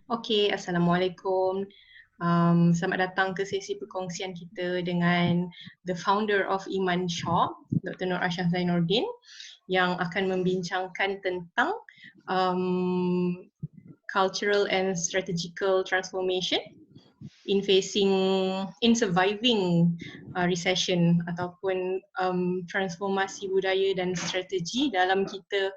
Okey, Assalamualaikum. Selamat datang ke sesi perkongsian kita dengan the founder of Iman Shop, Dr. Nur Aisyah Zainuddin, yang akan membincangkan tentang um, cultural and strategical transformation in surviving recession ataupun transformasi budaya dan strategi dalam kita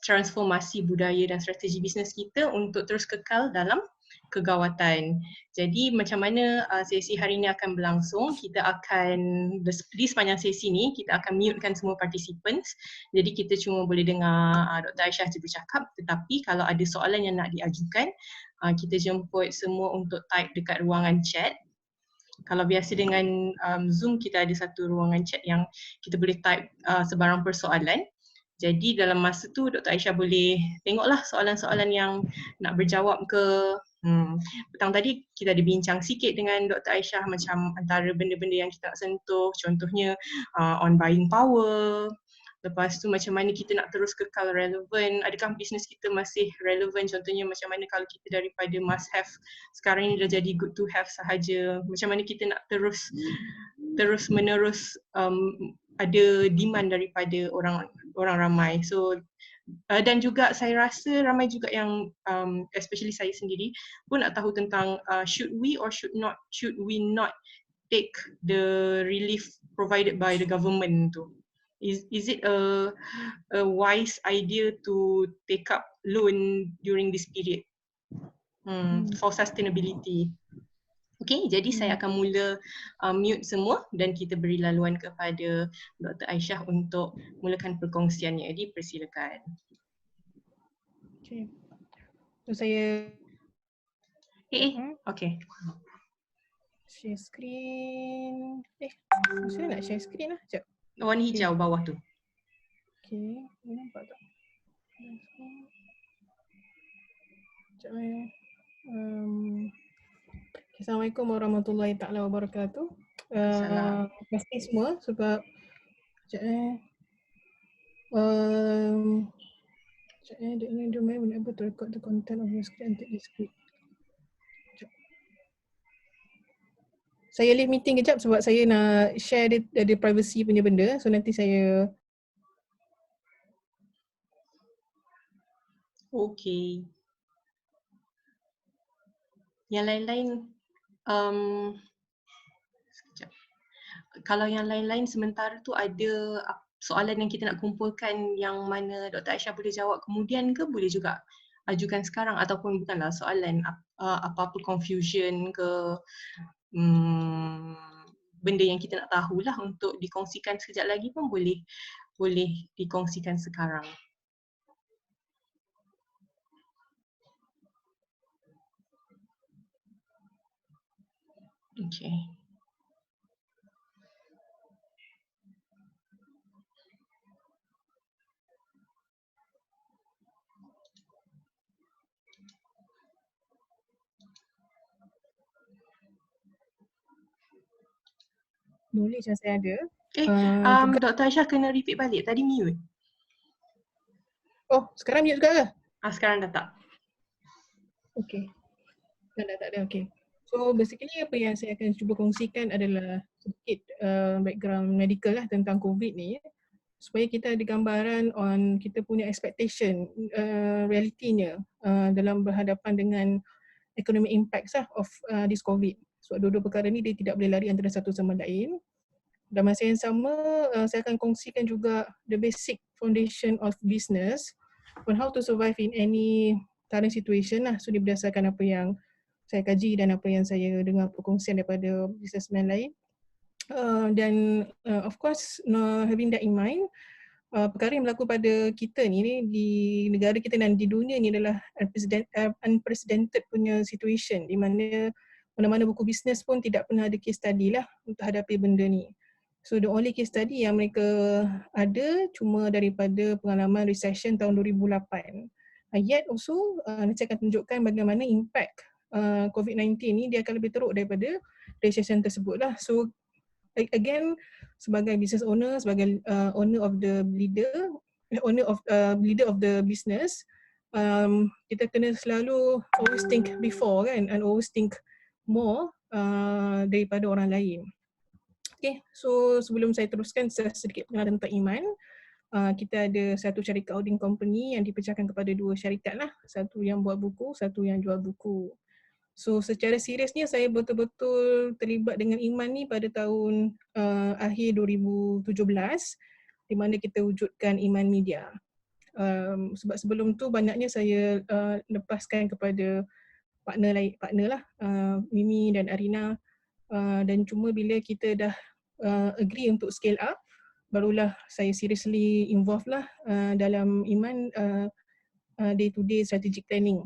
transformasi budaya dan strategi bisnes kita untuk terus kekal dalam kegawatan. Jadi macam mana sesi hari ini akan berlangsung, kita akan di sepanjang sesi ni kita akan mutekan semua participants. Jadi kita cuma boleh dengar Dr. Aisyah bercakap, tetapi kalau ada soalan yang nak diajukan, kita jemput semua untuk type dekat ruangan chat. Kalau biasa dengan Zoom, kita ada satu ruangan chat yang kita boleh type sebarang persoalan. Jadi dalam masa tu Dr. Aisyah boleh tengoklah soalan-soalan yang nak berjawab ke. Petang tadi kita ada bincang sikit dengan Dr. Aisyah macam antara benda-benda yang kita nak sentuh, contohnya on buying power. Lepas tu macam mana kita nak terus kekal relevan, adakah bisnes kita masih relevan, contohnya macam mana kalau kita daripada must have sekarang ni dah jadi good to have sahaja, macam mana kita nak terus menerus ada demand daripada orang ramai. So dan juga saya rasa ramai juga yang especially saya sendiri pun nak tahu tentang should we not take the relief provided by the government tu. Is it a wise idea to take up loan during this period for sustainability? Okay, jadi saya akan mula mute semua dan kita beri laluan kepada Dr. Aisyah untuk mulakan perkongsiannya. Jadi persilakan. Okay. So saya okay. Share screen. Saya nak share screen lah. Sekejap. Warna hijau bawah tu. Okay, nampak tak? Sekejap Assalamualaikum warahmatullahi taala wabarakatuh. Terima kasih semua sebab the may unable to record the content of your screen and take the script. Saya leave meeting kejap sebab saya nak share dia privacy punya benda. So nanti saya Okay. Yang lain-lain sekejap. Kalau yang lain-lain sementara tu ada soalan yang kita nak kumpulkan yang mana Dr. Aisyah boleh jawab kemudian ke, boleh juga ajukan sekarang, ataupun bukanlah soalan apa-apa confusion ke benda yang kita nak tahulah untuk dikongsikan sekejap lagi pun boleh dikongsikan sekarang. Okay. boleh macam saya ada. Dr. Aisyah kena repeat balik, tadi mute. Oh, sekarang mute juga ke? Sekarang dah tak. Okay. Dah tak ada, okay. So basically apa yang saya akan cuba kongsikan adalah sedikit background medical lah tentang COVID ni, supaya kita ada gambaran on kita punya expectation, realitinya dalam berhadapan dengan economic impacts lah of this COVID. So dua-dua perkara ni dia tidak boleh lari antara satu sama lain. Dan masa yang sama, saya akan kongsikan juga the basic foundation of business on how to survive in any current situation lah. So dia berdasarkan apa yang saya kaji dan apa yang saya dengar perkongsian daripada businessman lain. Dan of course, having that in mind, perkara yang berlaku pada kita ni di negara kita dan di dunia ni adalah unprecedented punya situation, di mana mana-mana buku bisnes pun tidak pernah ada case study lah untuk hadapi benda ni. So the only case study yang mereka ada cuma daripada pengalaman recession tahun 2008. Yet also, nanti akan tunjukkan bagaimana impact COVID-19 ni dia akan lebih teruk daripada recession tersebut lah. So again, sebagai business owner, sebagai owner of the business, kita kena selalu always think before kan, and always think more daripada orang lain. Okay, so sebelum saya teruskan sedikit pengenalan tentang Iman, kita ada satu syarikat holding company yang dipecahkan kepada dua syarikat lah. Satu yang buat buku, satu yang jual buku. So secara seriusnya saya betul-betul terlibat dengan Iman ni pada tahun akhir 2017 di mana kita wujudkan Iman Media. Sebab sebelum tu banyaknya saya lepaskan kepada partner lah, Mimi dan Arina, dan cuma bila kita dah agree untuk scale up, barulah saya seriously involved lah dalam Iman day to day strategic planning.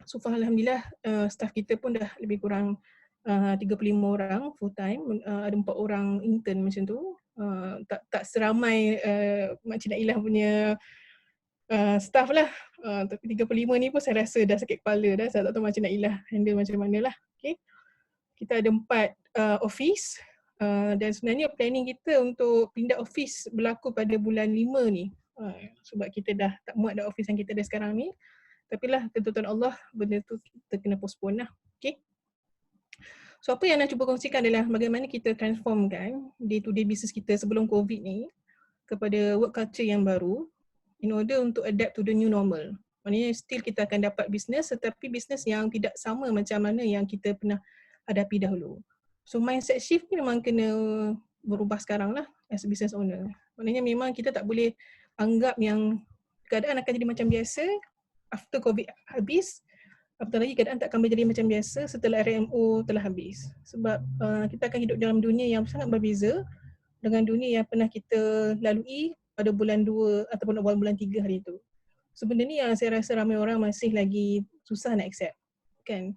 So alhamdulillah staff kita pun dah lebih kurang 35 orang full time, ada 4 orang intern macam tu. Tak seramai Makcik Nailah punya staff lah. Tapi 35 ni pun saya rasa dah sakit kepala dah. Saya tak tahu Makcik Nailah handle macam mana lah. Okay. Kita ada 4 office dan sebenarnya planning kita untuk pindah office berlaku pada bulan 5 ni. Sebab kita dah tak muat dah office yang kita ada sekarang ni. Tapi lah ketentuan Allah, benda tu kita kena postpone lah. Okay. So apa yang nak cuba kongsikan adalah bagaimana kita transformkan day to day business kita sebelum COVID ni kepada work culture yang baru in order untuk adapt to the new normal. Maknanya still kita akan dapat bisnes tetapi bisnes yang tidak sama macam mana yang kita pernah hadapi dahulu. So mindset shift ni memang kena berubah sekarang lah as a business owner. Maknanya memang kita tak boleh anggap yang keadaan akan jadi macam biasa after COVID habis. Apatah lagi keadaan tak akan menjadi macam biasa setelah RMO telah habis. Sebab kita akan hidup dalam dunia yang sangat berbeza dengan dunia yang pernah kita lalui pada bulan 2 ataupun awal bulan 3 hari itu. Sebenarnya yang saya rasa ramai orang masih lagi susah nak accept. Kan?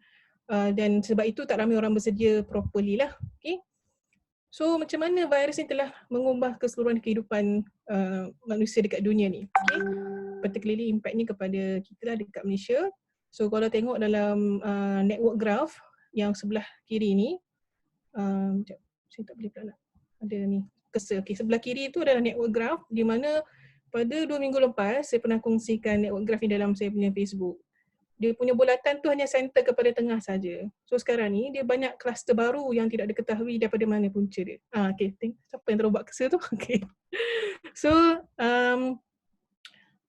Dan sebab itu tak ramai orang bersedia properly lah. Okay? So macam mana virus ni telah mengubah keseluruhan kehidupan manusia dekat dunia ni. Okay? Particularly impact ni kepada kita lah dekat Malaysia. So kalau tengok dalam network graph yang sebelah kiri ni, saya tak boleh pula nak ada ni cursor. Okay, sebelah kiri tu adalah network graph di mana pada 2 minggu lepas saya pernah kongsikan network graph ni dalam saya punya Facebook. Dia punya bulatan tu hanya center kepada tengah saja. So sekarang ni dia banyak kluster baru yang tidak diketahui daripada mana punca dia. Okay, siapa yang terus buat cursor tu? Okay.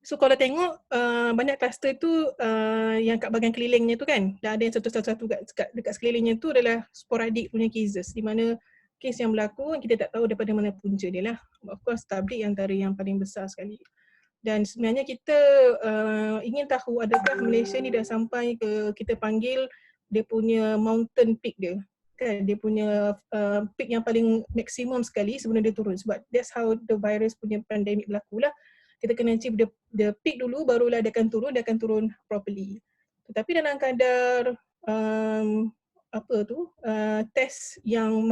So kalau tengok banyak kluster tu yang kat bahagian kelilingnya tu kan, dah ada yang satu-satu dekat sekelilingnya tu adalah sporadik punya cases di mana kes yang berlaku kita tak tahu daripada mana punca dia lah. Of course tablik antara yang paling besar sekali. Dan sebenarnya kita ingin tahu adakah Malaysia ni dah sampai ke kita panggil dia punya mountain peak dia. Kan dia punya peak yang paling maksimum sekali sebelum dia turun. Sebab that's how the virus punya pandemic berlaku lah. Kita kena achieve the peak dulu, barulah dia akan turun properly. Tetapi dalam kadar test yang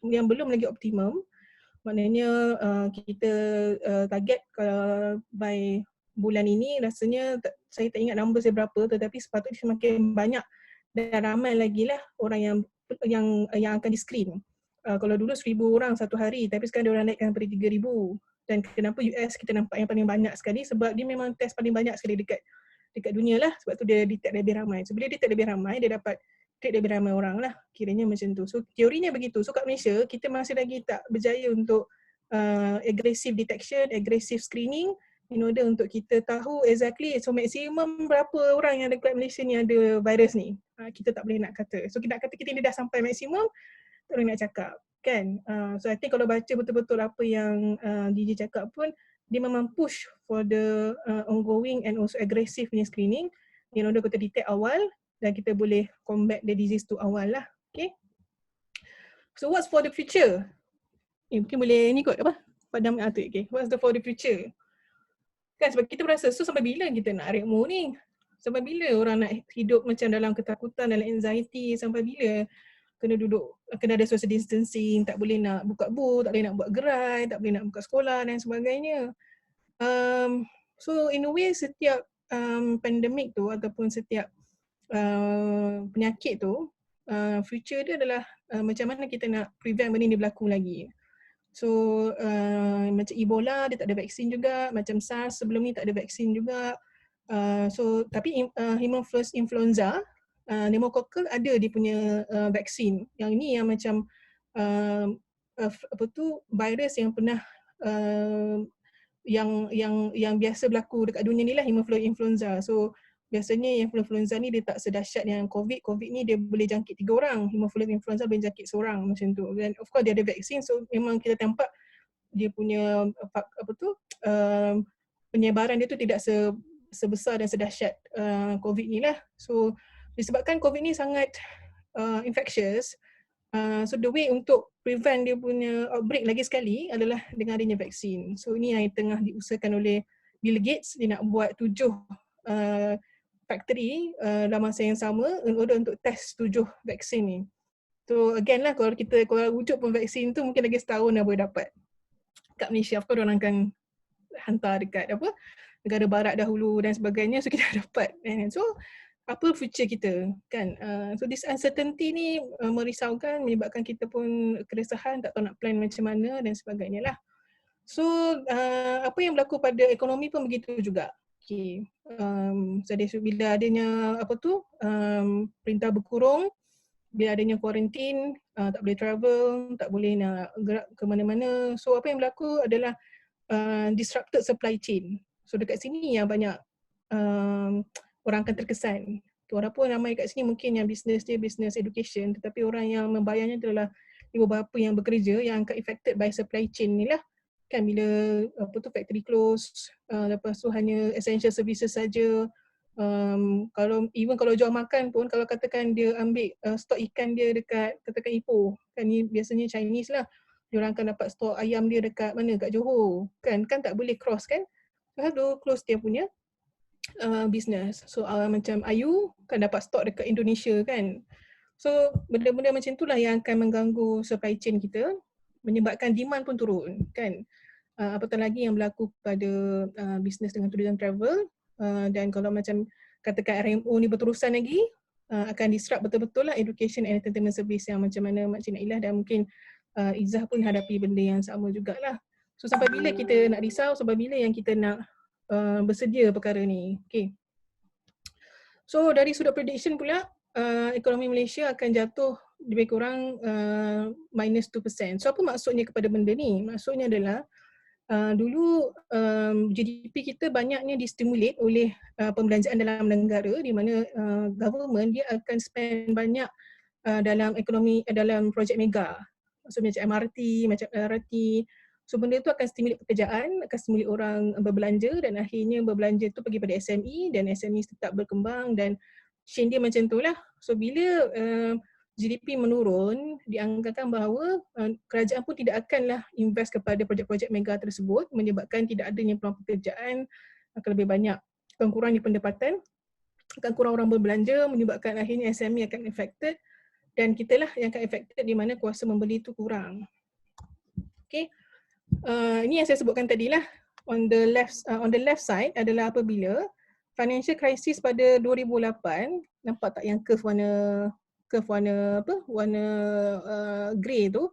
yang belum lagi optimum, maknanya kita target by bulan ini rasanya saya tak ingat number saya berapa, tetapi sepatutnya semakin banyak dan ramai lagi lah orang yang akan di-screen. Kalau dulu 1,000 orang satu hari, tapi sekarang dia orang naikkan sampai 3,000. Dan kenapa US kita nampak yang paling banyak sekali sebab dia memang test paling banyak sekali dekat dunia lah, sebab tu dia detect lebih ramai. So bila dia detect lebih ramai, dia dapat treat lebih ramai orang lah, kiranya macam tu. So teorinya begitu. So kat Malaysia kita masih lagi tak berjaya untuk aggressive detection, aggressive screening in order untuk kita tahu exactly so maksimum berapa orang yang dekat Malaysia ni ada virus ni. Kita tak boleh nak kata. So kita nak kata kita ni dah sampai maksimum, tak boleh nak cakap. Kan? So I think kalau baca betul-betul apa yang DJ cakap pun, dia memang push for the ongoing and also aggressive punya screening in order kita detect awal dan kita boleh combat the disease tu awal lah. Okay? So what's for the future? Mungkin boleh ni kot apa? Padam tu. Okay. What's for the future? Kan sebab kita berasa, so sampai bila kita nak RMO ni? Sampai bila orang nak hidup macam dalam ketakutan, dalam anxiety, sampai bila kena ada social distancing, tak boleh nak buka booth, tak boleh nak buat gerai, tak boleh nak buka sekolah dan sebagainya. So in a way setiap pandemik tu ataupun setiap penyakit tu, future dia adalah macam mana kita nak prevent benda ni berlaku lagi. So macam Ebola dia tak ada vaksin juga, macam SARS sebelum ni tak ada vaksin juga. Tapi Haemophilus influenza, pneumococcal ada dia punya vaksin. Yang ini yang macam virus yang pernah yang biasa berlaku dekat dunia ni lah, Haemophilus influenza. So biasanya influenza ni dia tak sedahsyat yang COVID. COVID ni dia boleh jangkit 3 orang. Haemophilus influenza boleh jangkit seorang macam tu. Dan of course dia ada vaksin, so memang kita nampak dia punya penyebaran dia tu tidak sebesar dan sedahsyat COVID ni lah. So disebabkan COVID ni sangat infectious, so the way untuk prevent dia punya outbreak lagi sekali adalah dengan adanya vaksin. So ini yang tengah diusahakan oleh Bill Gates. Dia nak buat 7 factory dalam masa yang sama in order untuk test 7 vaksin ni. So again lah, kalau wujud pun vaksin tu mungkin lagi setahun dah boleh dapat kat Malaysia. Of course orang akan hantar dekat negara barat dahulu dan sebagainya, so kita dapat. So apa future kita kan? So this uncertainty ni merisaukan, menyebabkan kita pun keresahan, tak tahu nak plan macam mana dan sebagainya lah. So apa yang berlaku pada ekonomi pun begitu juga. Okay. Bila adanya perintah berkurung, bila adanya quarantine, tak boleh travel, tak boleh nak gerak ke mana-mana. So apa yang berlaku adalah disrupted supply chain. So dekat sini yang banyak orang akan terkesan. Walaupun ramai kat sini mungkin yang bisnes dia business education, tetapi orang yang membayarnya adalah ibu bapa yang bekerja yang akan affected by supply chain ni lah. Kan bila factory close, lepas tu hanya essential services saja. Kalau jual makan pun, kalau katakan dia ambil stok ikan dia dekat katakan Ipoh, kan ni biasanya Chinese lah, dia orang akan dapat stok ayam dia dekat mana, kat Johor, kan tak boleh cross kan, so close dia punya business. So macam Ayu kan dapat stok dekat Indonesia kan, so benda-benda macam itulah yang akan mengganggu supply chain kita, menyebabkan demand pun turun kan. Apatah lagi yang berlaku pada business dengan tourism travel. Dan kalau macam katakan RMO ni berterusan lagi, akan disrupt betul-betul lah education and entertainment service yang macam mana Makcik Nailah dan mungkin Izzah pun hadapi benda yang sama jugalah. So sampai bila kita nak risau, sampai bila yang kita nak bersedia perkara ni. Okay. So dari sudut prediction pula, ekonomi Malaysia akan jatuh lebih kurang minus 2%. So apa maksudnya kepada benda ni? Maksudnya adalah dulu GDP kita banyaknya distimulate oleh pembelanjaan dalam negara, di mana government dia akan spend banyak dalam ekonomi, dalam projek mega. Maksudnya macam MRT, macam LRT. So benda tu akan stimulate pekerjaan, akan stimulate orang berbelanja, dan akhirnya berbelanja tu pergi pada SME dan SME tetap berkembang dan chain dia macam tu lah. So bila GDP menurun, dianggarkan bahawa kerajaan pun tidak akanlah invest kepada projek-projek mega tersebut, menyebabkan tidak adanya peluang pekerjaan, akan lebih banyak kurang di pendapatan, akan kurang orang berbelanja, menyebabkan akhirnya SME akan affected, dan kita lah yang akan affected di mana kuasa membeli itu kurang. Okay. Ini yang saya sebutkan tadi lah. On the left side adalah apabila financial crisis pada 2008, nampak tak yang curve warna grey tu,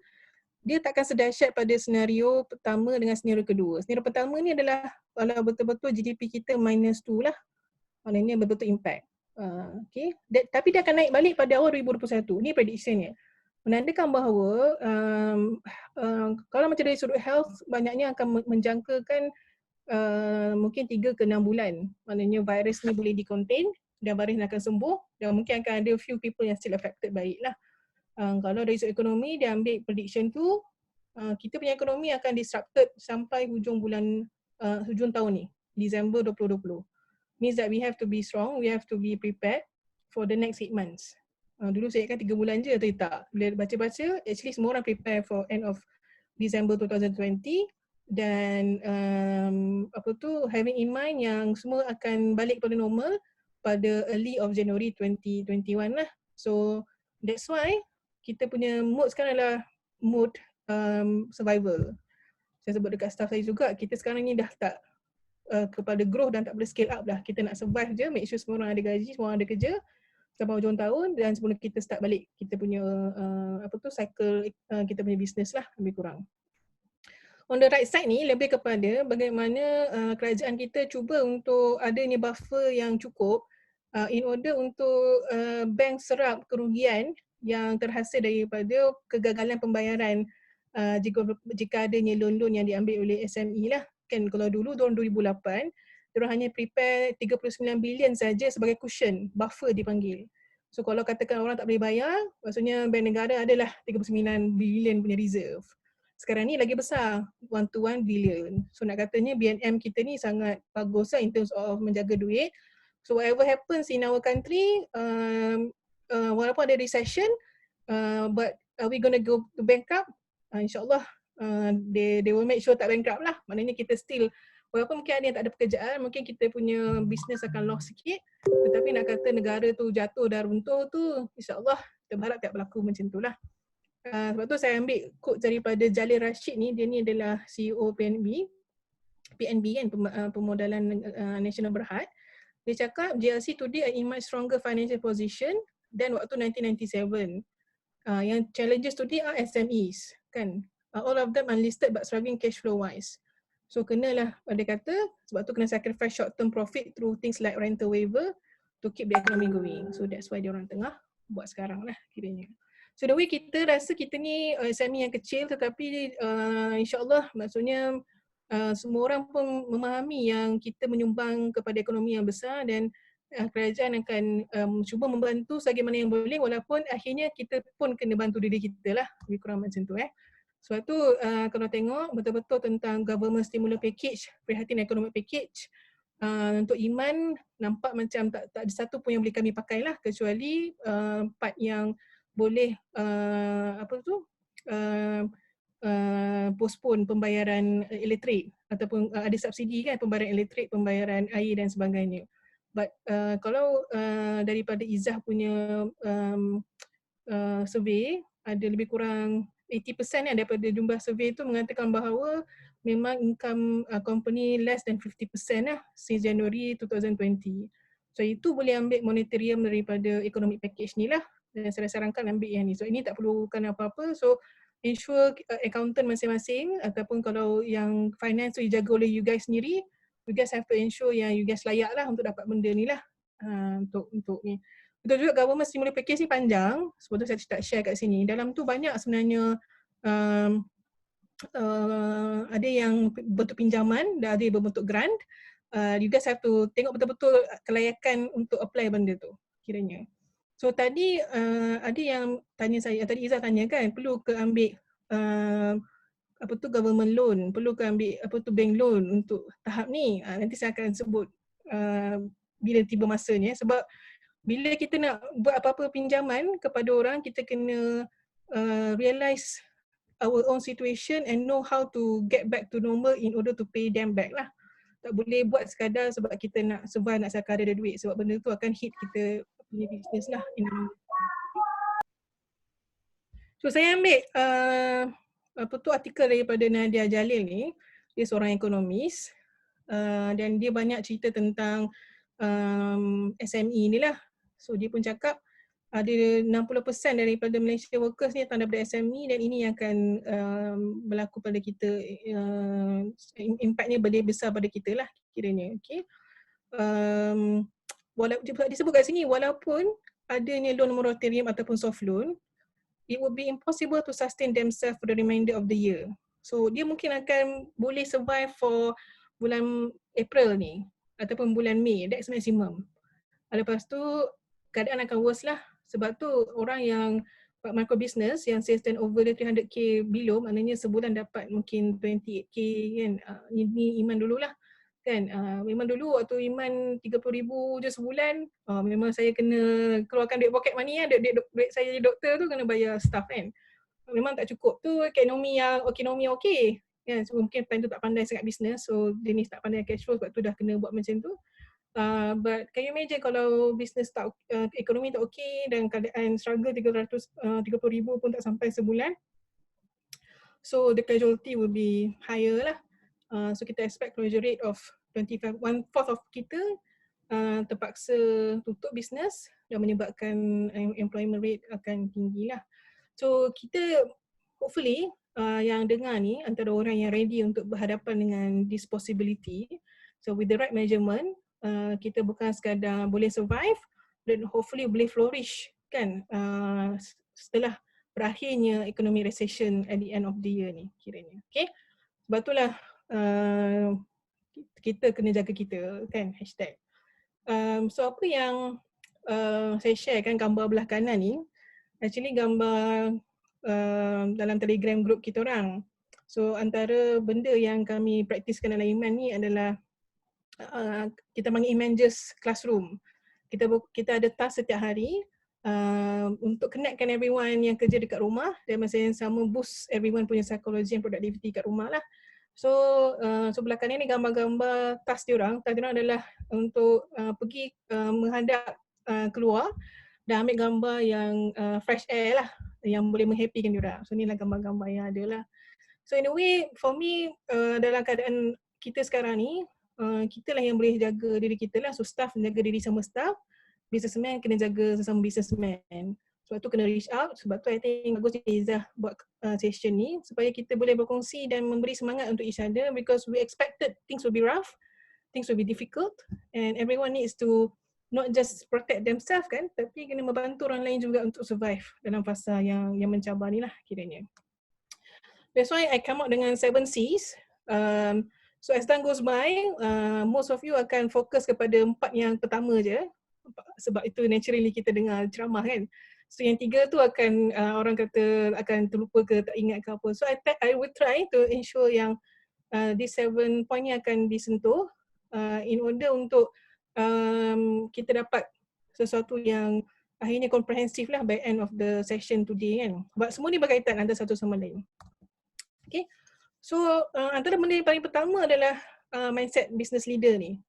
dia takkan sedahsyat pada senario pertama dengan senario kedua. Senario pertama ni adalah kalau betul-betul GDP kita minus 2 lah, maknanya betul-betul impact. Okay. Tapi dia akan naik balik pada awal 2021. Ni prediction-nya. Menandakan bahawa kalau macam dari sudut health, banyaknya akan menjangkakan mungkin 3 ke 6 bulan. Maknanya virus ni boleh di-contain dan virus akan sembuh, dan mungkin akan ada few people yang still affected baiklah. Kalau dari sudut ekonomi, dia ambil prediction tu, kita punya ekonomi akan disrupted sampai hujung tahun ni, Disember 2020. Means that we have to be strong, we have to be prepared for the next 8 months. Dulu saya ingatkan 3 bulan je atau tak. Bila baca-baca, actually semua orang prepare for end of December 2020, dan having in mind yang semua akan balik pada normal pada early of January 2021 lah. So that's why kita punya mood sekarang adalah mood survival. Saya sebut dekat staff saya juga, kita sekarang ni dah tak kepada growth dan tak boleh scale up dah. Kita nak survive je, make sure semua orang ada gaji, semua orang ada kerja sampai hujung tahun, dan sebelum kita start balik kita punya cycle kita punya business lah lebih kurang. on the right side ni lebih kepada bagaimana kerajaan kita cuba untuk adanya buffer yang cukup in order untuk bank serap kerugian yang terhasil daripada kegagalan pembayaran jika adanya loan-loan yang diambil oleh SME lah. Kan kalau dulu tahun 2008, diorang hanya prepare 39 bilion saja sebagai cushion, buffer dipanggil. So kalau katakan orang tak boleh bayar, maksudnya bank negara adalah 39 bilion punya reserve. Sekarang ni lagi besar, 1 billion. So nak katanya BNM kita ni sangat bagus lah in terms of menjaga duit. So whatever happens in our country, walaupun ada recession, but are we gonna go to bankrupt? InsyaAllah they will make sure tak bankrupt lah. Maknanya kita still, walaupun mungkin ada yang tak ada pekerjaan, mungkin kita punya business akan loss sikit, tetapi nak kata negara tu jatuh dan runtuh tu, insyaAllah kita berharap tak berlaku macam tu lah. Sebab tu saya ambil quote daripada Jalil Rashid ni, dia ni adalah CEO PNB kan, Pemodalan Nasional Berhad. Dia cakap GLC today are in much stronger financial position than waktu 1997. Yang challenges today are SMEs kan. All of them unlisted but struggling cash flow wise. So kenalah dia kata, sebab tu kena sacrifice short term profit through things like rental waiver to keep the economy going. So that's why dia orang tengah buat sekarang lah kiranya. So the way kita rasa kita ni SME yang kecil, tetapi insyaAllah maksudnya semua orang pun memahami yang kita menyumbang kepada ekonomi yang besar dan kerajaan akan cuba membantu sebagaimana yang boleh, walaupun akhirnya kita pun kena bantu diri kita lah, lebih kurang macam tu Sebab tu kalau tengok betul-betul tentang government stimulus package, prihatin economic package, untuk Iman nampak macam tak ada satu pun yang boleh kami pakai lah, kecuali part yang boleh postpone pembayaran elektrik ataupun ada subsidi kan, pembayaran elektrik, pembayaran air dan sebagainya. But kalau daripada Izzah punya survey, ada lebih kurang 80% daripada jumlah survey itu mengatakan bahawa memang income company less than 50% lah since January 2020. So itu boleh ambil monetarium daripada economic package ni lah, dan saya sarankan ambil yang ni. So ini tak perlukan apa-apa. So ensure accountant masing-masing ataupun kalau yang finance tu dijaga oleh you guys sendiri, you guys have to ensure yang you guys layak lah untuk dapat benda ni lah. Untuk ni. Betul juga government stimulus package ni panjang, sebab tu saya tak share kat sini. Dalam tu banyak sebenarnya ada yang bentuk pinjaman dan ada yang berbentuk grant. You guys have to tengok betul-betul kelayakan untuk apply benda tu kiranya. So tadi ada yang tanya saya, tadi Izzah tanya kan, perlu ke ambil government loan, perlu ke ambil bank loan untuk tahap ni. Nanti saya akan sebut bila tiba masanya, sebab bila kita nak buat apa-apa pinjaman kepada orang, kita kena realize our own situation and know how to get back to normal in order to pay them back lah. Tak boleh buat sekadar sebab kita nak survive, nak sekadar ada duit, sebab benda tu akan hit kita punya business lah. So saya ambil artikel daripada Nadia Jalil ni. Dia seorang ekonomis dan dia banyak cerita tentang SME ni lah. So dia pun cakap ada 60% daripada Malaysia workers ni datang daripada SME, dan ini yang akan berlaku pada kita, impactnya boleh besar pada kita lah kiranya. Okay. Disebut kat sini, walaupun adanya loan moratorium ataupun soft loan, it would be impossible to sustain themselves for the remainder of the year. So dia mungkin akan boleh survive for bulan April ni ataupun bulan Mei, that's maximum. Lepas tu keadaan akan worse lah. Sebab tu orang yang buat micro business yang sales turnover dia 300k below, maknanya sebulan dapat mungkin 28k kan. Ini Iman dululah kan. Memang dulu waktu Iman 30,000 je sebulan, memang saya kena keluarkan duit pocket money lah. Duit saya jadi doktor tu kena bayar staff kan. Memang tak cukup tu ekonomi okey. Kan, so, mungkin time tu tak pandai sangat business, so dia ni tak pandai cash flow, sebab tu dah kena buat macam tu. But can you imagine kalau business tak, ekonomi tak okey dan keadaan struggle 30,000 pun tak sampai sebulan, so the casualty will be higher lah. So kita expect closure rate of 25, 1/4 of kita terpaksa tutup business dan menyebabkan employment rate akan tinggi lah. So kita hopefully yang dengar ni antara orang yang ready untuk berhadapan dengan this possibility. So with the right measurement, kita bukan sekadar boleh survive dan hopefully boleh flourish kan setelah berakhirnya economic recession at the end of the year ni kiranya. Okay. Sebab itulah kita kena jaga kita kan hashtag. So apa yang saya share kan gambar belah kanan ni, actually gambar dalam Telegram group kita orang. So antara benda yang kami praktiskan dalam Iman ni adalah kita panggil Imanjust Classroom. Kita ada task setiap hari untuk connectkan everyone yang kerja dekat rumah dan masa yang sama boost everyone punya psikologi and productivity kat rumah lah. So sebelah kanan ni gambar-gambar task diorang. Task diorang adalah untuk pergi menghadap keluar dan ambil gambar yang fresh air lah yang boleh menghappykan diorang. So inilah gambar-gambar yang ada lah. So in a way for me dalam keadaan kita sekarang ni kita lah yang boleh jaga diri kita lah. So staff jaga diri sama staff, businessman kena jaga sesama businessman. Sebab tu kena reach out, sebab tu I think bagus Izzah buat session ni supaya kita boleh berkongsi dan memberi semangat untuk each other because we expected things will be rough, things will be difficult and everyone needs to not just protect themselves kan, tapi kena membantu orang lain juga untuk survive dalam fasa yang mencabar ni lah kiranya. That's why I come out dengan 7 C's. So as time goes by, most of you akan fokus kepada 4 yang pertama je. Sebab itu naturally kita dengar ceramah kan. So yang 3 tu akan orang kata akan terlupa ke tak ingat ke apa. So I will try to ensure yang these 7 point ni akan disentuh in order untuk kita dapat sesuatu yang akhirnya komprehensif lah by end of the session today kan. Sebab semua ni berkaitan antara satu sama lain. Okay. So antara benda yang paling pertama adalah mindset business leader ni.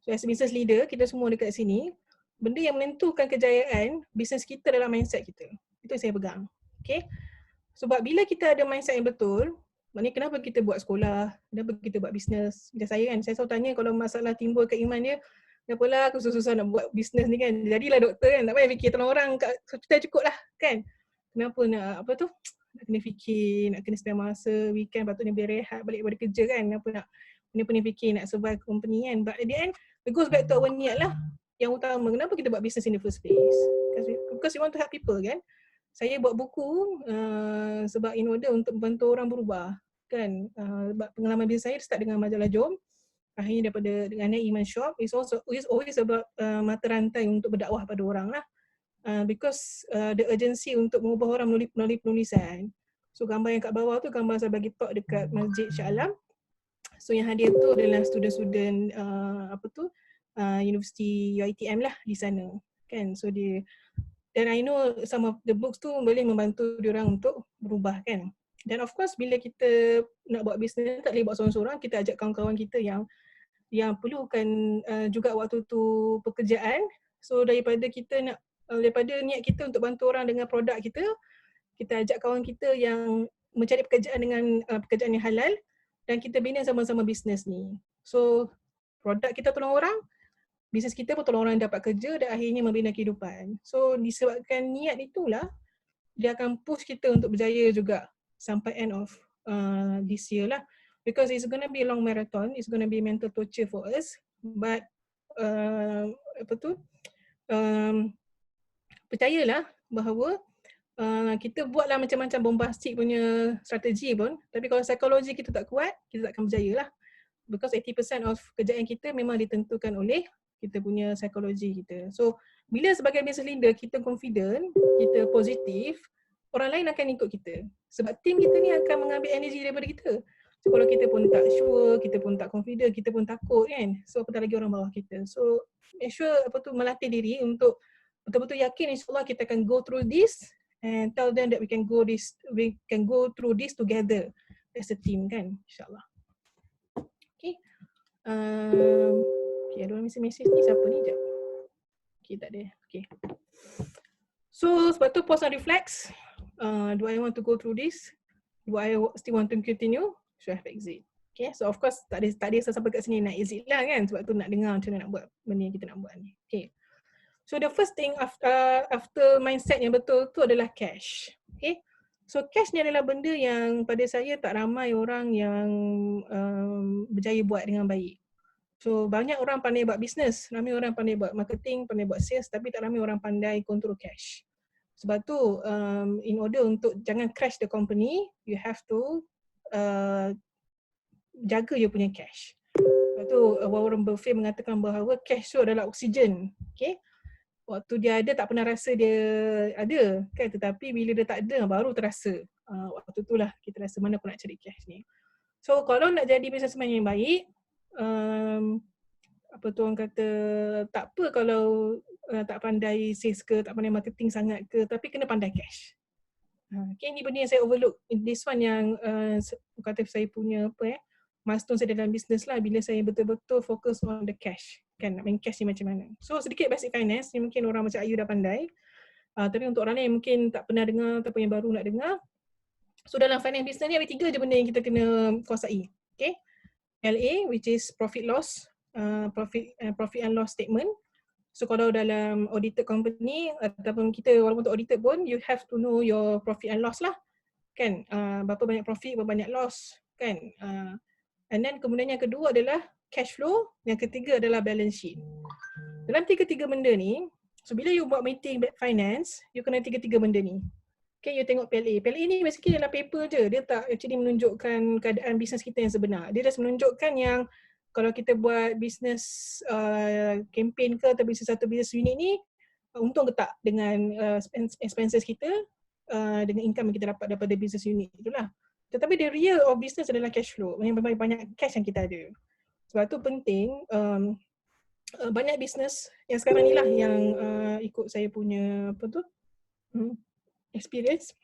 So as business leader, kita semua dekat sini, benda yang menentukan kejayaan bisnes kita adalah mindset kita. Itu yang saya pegang. Okay. Sebab bila kita ada mindset yang betul, maknanya kenapa kita buat sekolah, kenapa kita buat bisnes. Macam saya kan, saya selalu tanya kalau masalah timbul ke Iman dia, kenapalah aku susah-susah nak buat bisnes ni kan. Jadilah doktor kan, tak payah fikir tolong orang kat hospital cukup lah kan. Kenapa nak apa tu, nak kena fikir, nak kena spend masa weekend patutnya biar rehat balik pada kerja kan. Kenapa nak pening-pening fikir nak survive company kan. But at the end, it goes back to our niat lah. Yang utama, kenapa kita buat business in the first place? Because we want to help people kan. Saya buat buku sebab in order untuk membantu orang berubah kan. Sebab pengalaman bisnes saya start dengan majalah Jom. Akhirnya daripada dengan Iman Shop, it's always about mata rantai untuk berdakwah pada orang lah. Because the urgency untuk mengubah orang melalui penulisan. So gambar yang kat bawah tu gambar saya bagi talk dekat Masjid Shah Alam. So yang hadir tu adalah student-student Universiti UiTM lah di sana kan. So dia, dan I know some of the books tu boleh membantu diorang untuk berubah kan. Dan of course bila kita nak buat bisnes tak boleh buat seorang-seorang, kita ajak kawan-kawan kita yang perlukan juga waktu tu pekerjaan. So daripada niat kita untuk bantu orang dengan produk kita, kita ajak kawan kita yang mencari pekerjaan dengan pekerjaan yang halal dan kita bina sama-sama bisnes ni. So produk kita tolong orang, bisnes kita pun tolong orang dapat kerja dan akhirnya membina kehidupan. So disebabkan niat itulah dia akan push kita untuk berjaya juga sampai end of this year lah. Because it's going to be a long marathon, it's going to be mental torture for us. But percayalah bahawa kita buatlah macam-macam bombastik punya strategi pun, tapi kalau psikologi kita tak kuat, kita tak akan berjaya lah. Because 80% of kejayaan kita memang ditentukan oleh kita punya psikologi kita. So bila sebagai business leader kita confident, kita positif, orang lain akan ikut kita. Sebab tim kita ni akan mengambil energi daripada kita. So kalau kita pun tak sure, kita pun tak confident, kita pun takut kan. So apatah lagi orang bawah kita. So make sure melatih diri untuk betul-betul yakin insyaAllah kita akan go through this and tell them that we can go through this together as a team kan, insyaAllah. Okay. Okay, ada orang mesej ni, siapa ni? Sekejap. Okay, tak ada. Okay. So sebab tu pause and reflect. Do I want to go through this? Do I still want to continue? Should I have exit? Okay, so of course tak ada siapa kat sini nak exit lah kan, sebab tu nak dengar macam mana nak buat benda yang kita nak buat ni. Okay. So the first thing after mindset yang betul tu adalah cash. Okay. So cash ni adalah benda yang pada saya tak ramai orang yang berjaya buat dengan baik. So banyak orang pandai buat bisnes, ramai orang pandai buat marketing, pandai buat sales, tapi tak ramai orang pandai control cash. Sebab tu in order untuk jangan crash the company, you have to jaga you punya cash. Sebab tu Warren Buffett mengatakan bahawa cash tu adalah oksigen. Okay? Waktu dia ada tak pernah rasa dia ada kan, tetapi bila dia tak ada baru terasa. Waktu itulah kita rasa mana aku nak cari cash ni. So kalau nak jadi businessman yang baik, apa tu orang kata, tak apa kalau tak pandai sales ke, tak pandai marketing sangat ke, tapi kena pandai cash. Okay, ni benda yang saya overlook. This one yang kata saya punya milestone saya dalam business lah, bila saya betul-betul fokus on the cash. Kan, nak main cash ni macam mana. So sedikit basic finance, ni mungkin orang macam Ayu dah pandai. Tapi untuk orang lain yang mungkin tak pernah dengar ataupun yang baru nak dengar. So dalam finance business ni ada 3 je benda yang kita kena kuasai. Okay. LA, which is profit loss, profit and loss statement. So kalau dalam audited company ataupun kita walaupun untuk audited pun, you have to know your profit and loss lah. Kan, berapa banyak profit, berapa banyak loss. Kan. And then kemudian yang kedua adalah cash flow, yang ketiga adalah balance sheet. Dalam tiga-tiga benda ni, so bila you buat meeting finance, you kena tiga-tiga benda ni. Okay, you tengok PLA. PLA ni basically adalah paper je. Dia tak actually menunjukkan keadaan bisnes kita yang sebenar. Dia just menunjukkan yang kalau kita buat bisnes campaign ke atau satu bisnes unit ni, untung ke tak dengan expenses kita, dengan income yang kita dapat daripada bisnes unit itulah. Tetapi the real of business adalah cash flow. Banyak cash yang kita ada. Sebab tu penting, banyak bisnes yang sekarang ni lah yang ikut saya punya experience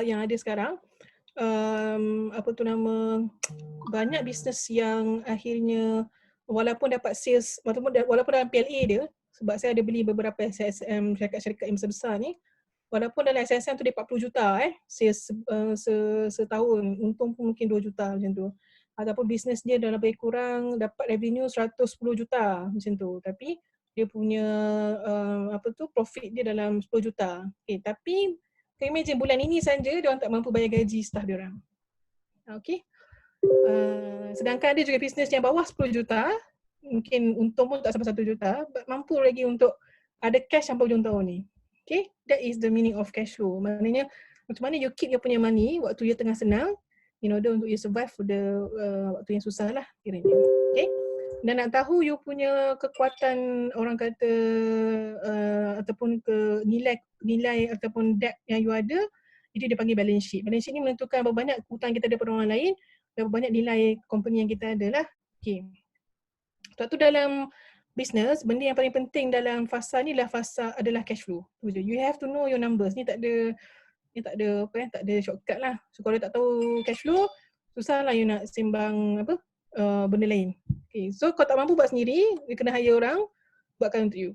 yang ada sekarang, banyak bisnes yang akhirnya walaupun dapat sales, walaupun dalam PLA dia, sebab saya ada beli beberapa SSM, syarikat-syarikat yang besar ni, walaupun dalam SSM tu dia 40 juta sales setahun, untung pun mungkin 2 juta macam tu. Ataupun bisnes dia dalam lebih kurang dapat revenue 110 juta macam tu. Tapi dia punya profit dia dalam 10 juta. Okay, tapi can you imagine bulan ini saja dia orang tak mampu bayar gaji staff dia orang. Okay. Sedangkan ada juga bisnes yang bawah 10 juta, mungkin untung pun tak sampai 1 juta, but mampu lagi untuk ada cash sampai hujung tahun ni. Okay, that is the meaning of cash flow. Maknanya macam mana you keep you punya money waktu you tengah senang, in order untuk you survive the waktu yang susah lah kiranya. Okay, dan nak tahu you punya kekuatan orang kata ataupun ke nilai ataupun debt yang you ada, itu dia panggil balance sheet. Balance sheet ni menentukan berapa banyak hutang kita ada pada orang lain, berapa banyak nilai company yang kita ada lah. Okay. Sebab tu dalam business, benda yang paling penting dalam fasa ni adalah cash flow. You have to know your numbers. Ni tak ada shortcut lah. So kalau tak tahu cash flow, susahlah you nak sembang benda lain. Okay. So kalau tak mampu buat sendiri, you kena hire orang buatkan untuk you.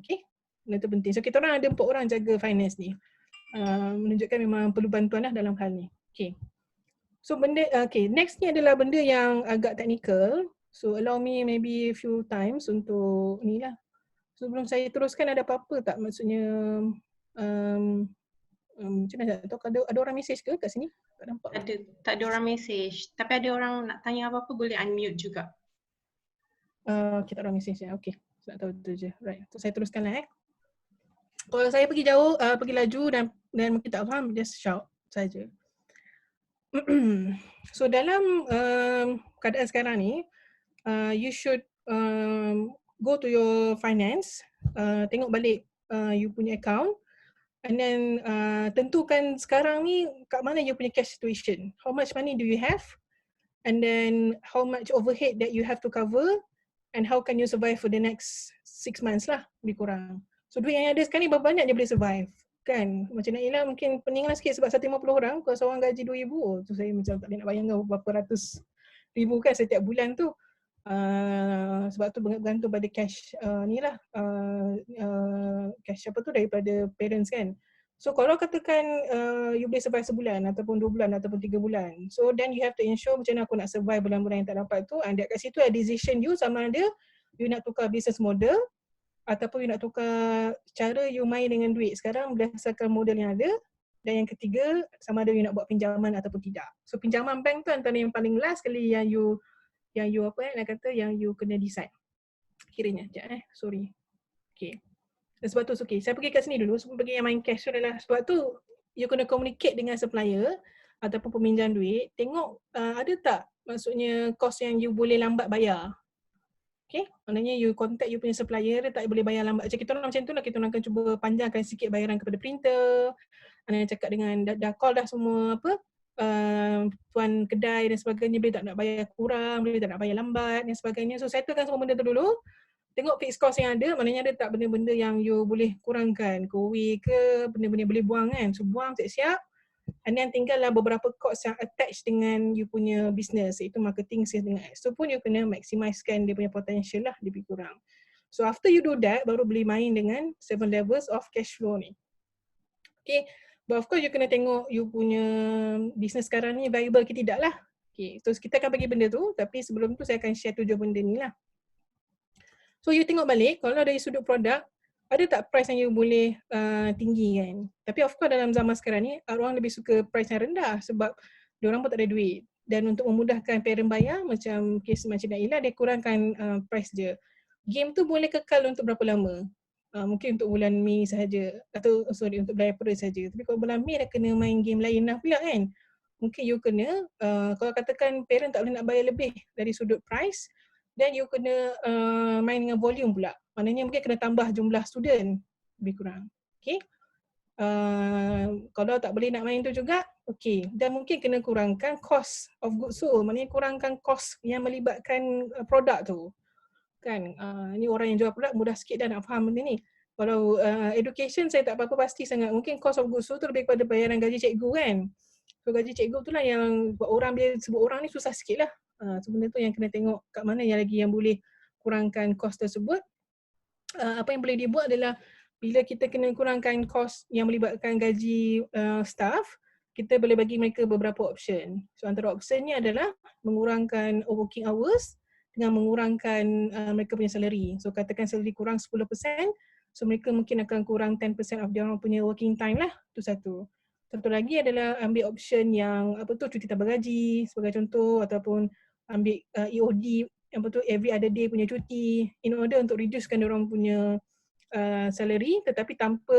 Okay. Benda tu penting. So kita orang ada 4 orang jaga finance ni. Menunjukkan memang perlu bantuan lah dalam hal ni. Okay. So next ni adalah benda yang agak teknikal. So allow me maybe a few times untuk ni lah. Sebelum saya teruskan, ada apa-apa tak? Maksudnya macam mana tak tahu, ada orang message ke kat sini? Tak nampak. Tak ada orang message. Tapi ada orang nak tanya apa-apa boleh unmute juga. Okay, tak ada orang message ya. Okay, nak tahu tu je. Right, so saya teruskan lah Kalau saya pergi jauh, pergi laju dan mungkin tak faham, just shout saja. So dalam keadaan sekarang ni, you should go to your finance, tengok balik you punya account, and then tentukan sekarang ni kat mana you punya cash situation. How much money do you have? And then how much overhead that you have to cover, and how can you survive for the next 6 months lah, lebih kurang. So duit yang ada sekarang ni berapa banyak dia boleh survive. Kan, macam Naila mungkin pening lah sikit sebab 150 orang, kalau seorang gaji 2,000, tu saya macam tak boleh nak bayangkan berapa ratus ribu kan setiap bulan tu. Sebab tu bergantung pada cash ni lah, cash daripada parents kan. So kalau katakan you boleh survive sebulan ataupun 2 bulan ataupun 3 bulan, so then you have to ensure macam mana aku nak survive bulan-bulan yang tak dapat tu, and kat situ ada decision you sama ada you nak tukar business model ataupun you nak tukar cara you main dengan duit sekarang berdasarkan model yang ada, Dan yang ketiga, sama ada you nak buat pinjaman ataupun tidak. So pinjaman bank tu antara yang paling last kali yang you nak kata yang you kena decide. Kiranya, sekejap sorry. Okay. Sebab tu, okay, saya pergi kat sini dulu sebelum pergi yang main cash tu adalah sebab tu you kena communicate dengan supplier ataupun peminjam duit, tengok ada tak maksudnya kos yang you boleh lambat bayar. Okay, maknanya you contact you punya supplier, dia tak boleh bayar lambat. Macam kita orang macam tu lah, kita orang akan cuba panjangkan sikit bayaran kepada printer. Anda cakap dengan, dah call dah semua apa, tuan kedai dan sebagainya, boleh tak nak bayar kurang, boleh tak nak bayar lambat dan sebagainya. So settlekan semua benda tu dulu. Tengok fixed cost yang ada, maknanya ada tak benda-benda yang you boleh kurangkan, kowe ke, benda-benda boleh buang kan. So buang siap-siap. And then tinggallah beberapa cost yang attached dengan you punya business, iaitu marketing, sales dengan ads. So pun you kena maximizekan dia punya potential lah, lebih kurang. So after you do that, baru boleh main dengan 7 levels of cash flow ni. Okay, but of course you kena tengok you punya business sekarang ni viable ke tidak lah. Okay, so kita akan bagi benda tu, tapi sebelum tu saya akan share 7 benda ni lah. So you tengok balik, kalau dari sudut produk, ada tak price yang you boleh tinggi kan? Tapi of course dalam zaman sekarang ni, orang lebih suka price yang rendah sebab diorang pun tak ada duit. Dan untuk memudahkan parent bayar, macam kes macam Naila, dia kurangkan price je. Game tu boleh kekal untuk berapa lama? Mungkin untuk bulan Mei sahaja, atau untuk bulan April sahaja. Tapi kalau bulan Mei dah kena main game lain lah pula kan? Mungkin you kena, kalau katakan parent tak boleh nak bayar lebih dari sudut price, then you kena main dengan volume pula. Maknanya mungkin kena tambah jumlah student lebih kurang. Okay. Kalau tak boleh nak main tu juga, okay. Dan mungkin kena kurangkan cost of goods sold. Maknanya kurangkan cost yang melibatkan produk tu. Kan, ni orang yang jual produk mudah sikit dah nak faham benda ni. Kalau education saya tak apa-apa pasti sangat. Mungkin cost of goods sold tu lebih kepada bayaran gaji cikgu kan. So gaji cikgu tu lah yang buat orang, bila sebut orang ni susah sikit lah. Sebenarnya tu yang kena tengok kat mana yang lagi yang boleh kurangkan kos tersebut. Apa yang boleh dibuat adalah bila kita kena kurangkan kos yang melibatkan gaji staff, kita boleh bagi mereka beberapa option. So antara optionnya adalah mengurangkan working hours dengan mengurangkan mereka punya salary. So katakan salary kurang 10%, so mereka mungkin akan kurang 10% of dia orang punya working time lah. Itu satu. Satu lagi adalah ambil option yang cuti tambah gaji sebagai contoh, ataupun ambil EOD yang betul every other day punya cuti, in order untuk reducekan diorang punya salary tetapi tanpa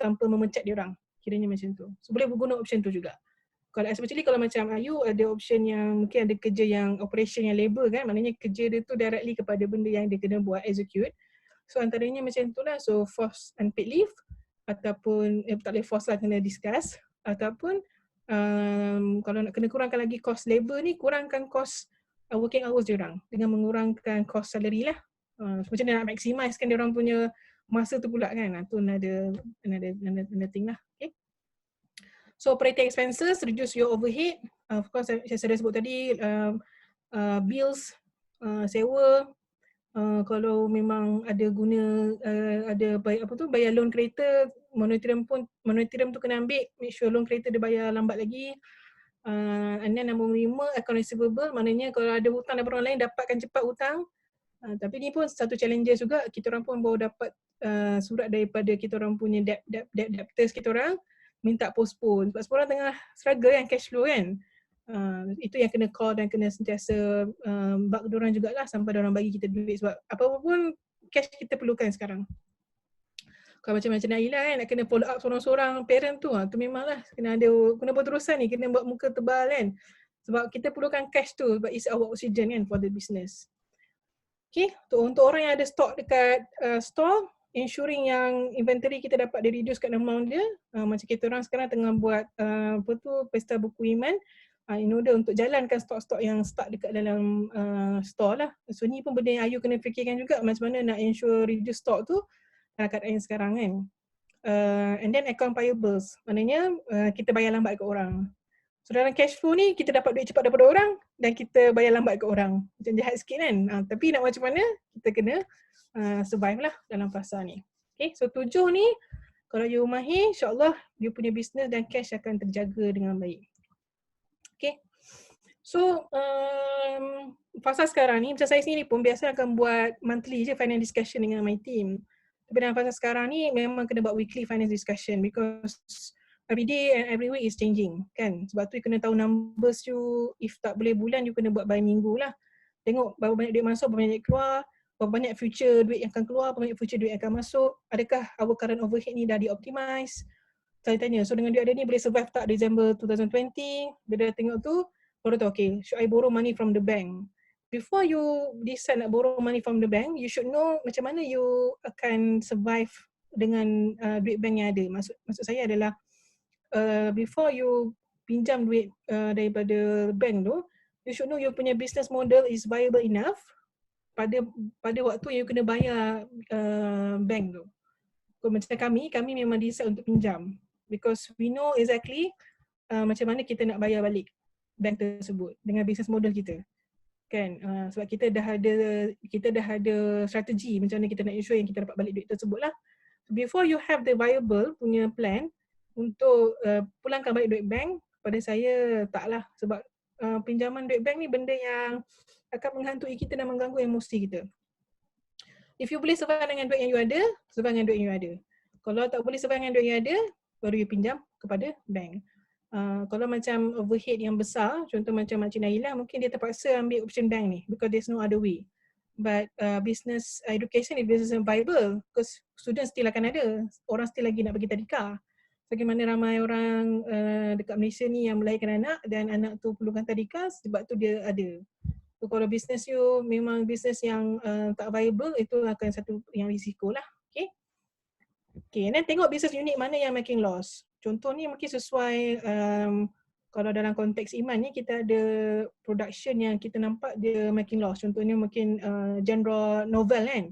tanpa memecat diorang. Kiranya macam tu. So boleh guna option tu juga. Kalau especially kalau macam Ayu ada option yang mungkin ada kerja yang operation yang labor kan, maknanya kerja dia tu directly kepada benda yang dia kena buat, execute. So antaranya macam tu lah, so forced unpaid leave ataupun tak boleh force lah, kena discuss, ataupun kalau nak kena kurangkan lagi cost labor ni, kurangkan cost working hours diorang dengan mengurangkan cost salary lah. Macam mana nak maximizekan diorang punya masa tu pula kan. Tu another thing lah. Okay. So operating expenses, reduce your overhead. Of course saya dah sebut tadi, bills, sewa. Kalau memang ada guna, ada bayar loan kereta, monetorium tu kena ambil, make sure loan kereta dia bayar lambat lagi. And then nombor 5, account receivable, maknanya kalau ada hutang daripada orang lain, dapatkan cepat hutang. Tapi ni pun satu challenges juga, kita orang pun baru dapat surat daripada kita orang punya debtors kita orang, minta postpone. Sebab semua orang tengah struggle kan, cash flow kan. Itu yang kena call dan kena sentiasa bug diorang jugalah sampai diorang bagi kita duit, sebab apa-apa pun cash kita perlukan sekarang. Kalau macam Naila kan, nak kena follow up seorang-seorang parent tu, tu memanglah kena buat terusan ni, kena buat muka tebal kan. Sebab kita perlukan cash tu, sebab it's our oxygen kan for the business. Okay, untuk orang yang ada stok dekat store, ensuring yang inventory kita dapat di-reduce kat amount dia. Macam kita orang sekarang tengah buat pesta buku iman, in order untuk jalankan stok-stok yang stuck dekat dalam store lah. So ni pun benda yang Ayu kena fikirkan juga, macam mana nak ensure reduce stok tu dalam keadaan sekarang kan. And then account payables, maknanya kita bayar lambat ke orang. So dalam cash flow ni kita dapat duit cepat daripada orang dan kita bayar lambat ke orang. Macam jahat sikit kan. Tapi nak macam mana, kita kena survive lah dalam fasa ni. Okay, so 7 ni kalau you mahir, insyaAllah you punya business dan cash akan terjaga dengan baik. Okay, so fasa sekarang ni, macam saya sendiri pun biasa akan buat monthly je finance discussion dengan my team. Tapi dalam fasa sekarang ni memang kena buat weekly finance discussion because every day and every week is changing kan. Sebab tu you kena tahu numbers you, if tak boleh bulan you kena buat by minggu lah. Tengok berapa banyak duit masuk, berapa banyak duit keluar, berapa banyak future duit yang akan keluar, berapa banyak future duit yang akan masuk, adakah our current overhead ni dah di-optimize. Tanya-tanya, so dengan duit ada ni boleh survive tak December 2020. Bila dah tengok tu, baru tahu okay, should I borrow money from the bank? Before you decide nak borrow money from the bank, you should know macam mana you akan survive dengan duit bank yang ada. Maksud saya adalah before you pinjam duit daripada bank tu, you should know you punya business model is viable enough pada waktu you kena bayar bank tu. So, macam kami memang decide untuk pinjam because we know exactly macam mana kita nak bayar balik bank tersebut dengan business model kita. Kan, sebab kita dah ada strategi macam mana kita nak ensure yang kita dapat balik duit tersebut lah. Before you have the viable punya plan untuk pulangkan balik duit bank, pada saya taklah, sebab pinjaman duit bank ni benda yang akan menghantui kita dan mengganggu emosi kita. If you boleh survive dengan duit yang you ada, survive dengan duit yang you ada. Kalau tak boleh survive dengan duit yang ada, baru you pinjam kepada bank. Kalau macam overhead yang besar, contoh macam Makcik Naila, mungkin dia terpaksa ambil option bank ni because there's no other way. But business education is business and viable because students still akan ada. Orang still lagi nak bagi tadika. Bagaimana ramai orang dekat Malaysia ni yang melahirkan anak dan anak tu perlukan tadika, sebab tu dia ada. So kalau business you memang business yang tak viable, itu akan satu yang risiko lah. Okay, dan tengok business unit mana yang making loss. Contoh ni mungkin sesuai kalau dalam konteks Iman ni kita ada production yang kita nampak dia making loss. Contohnya mungkin genre novel kan.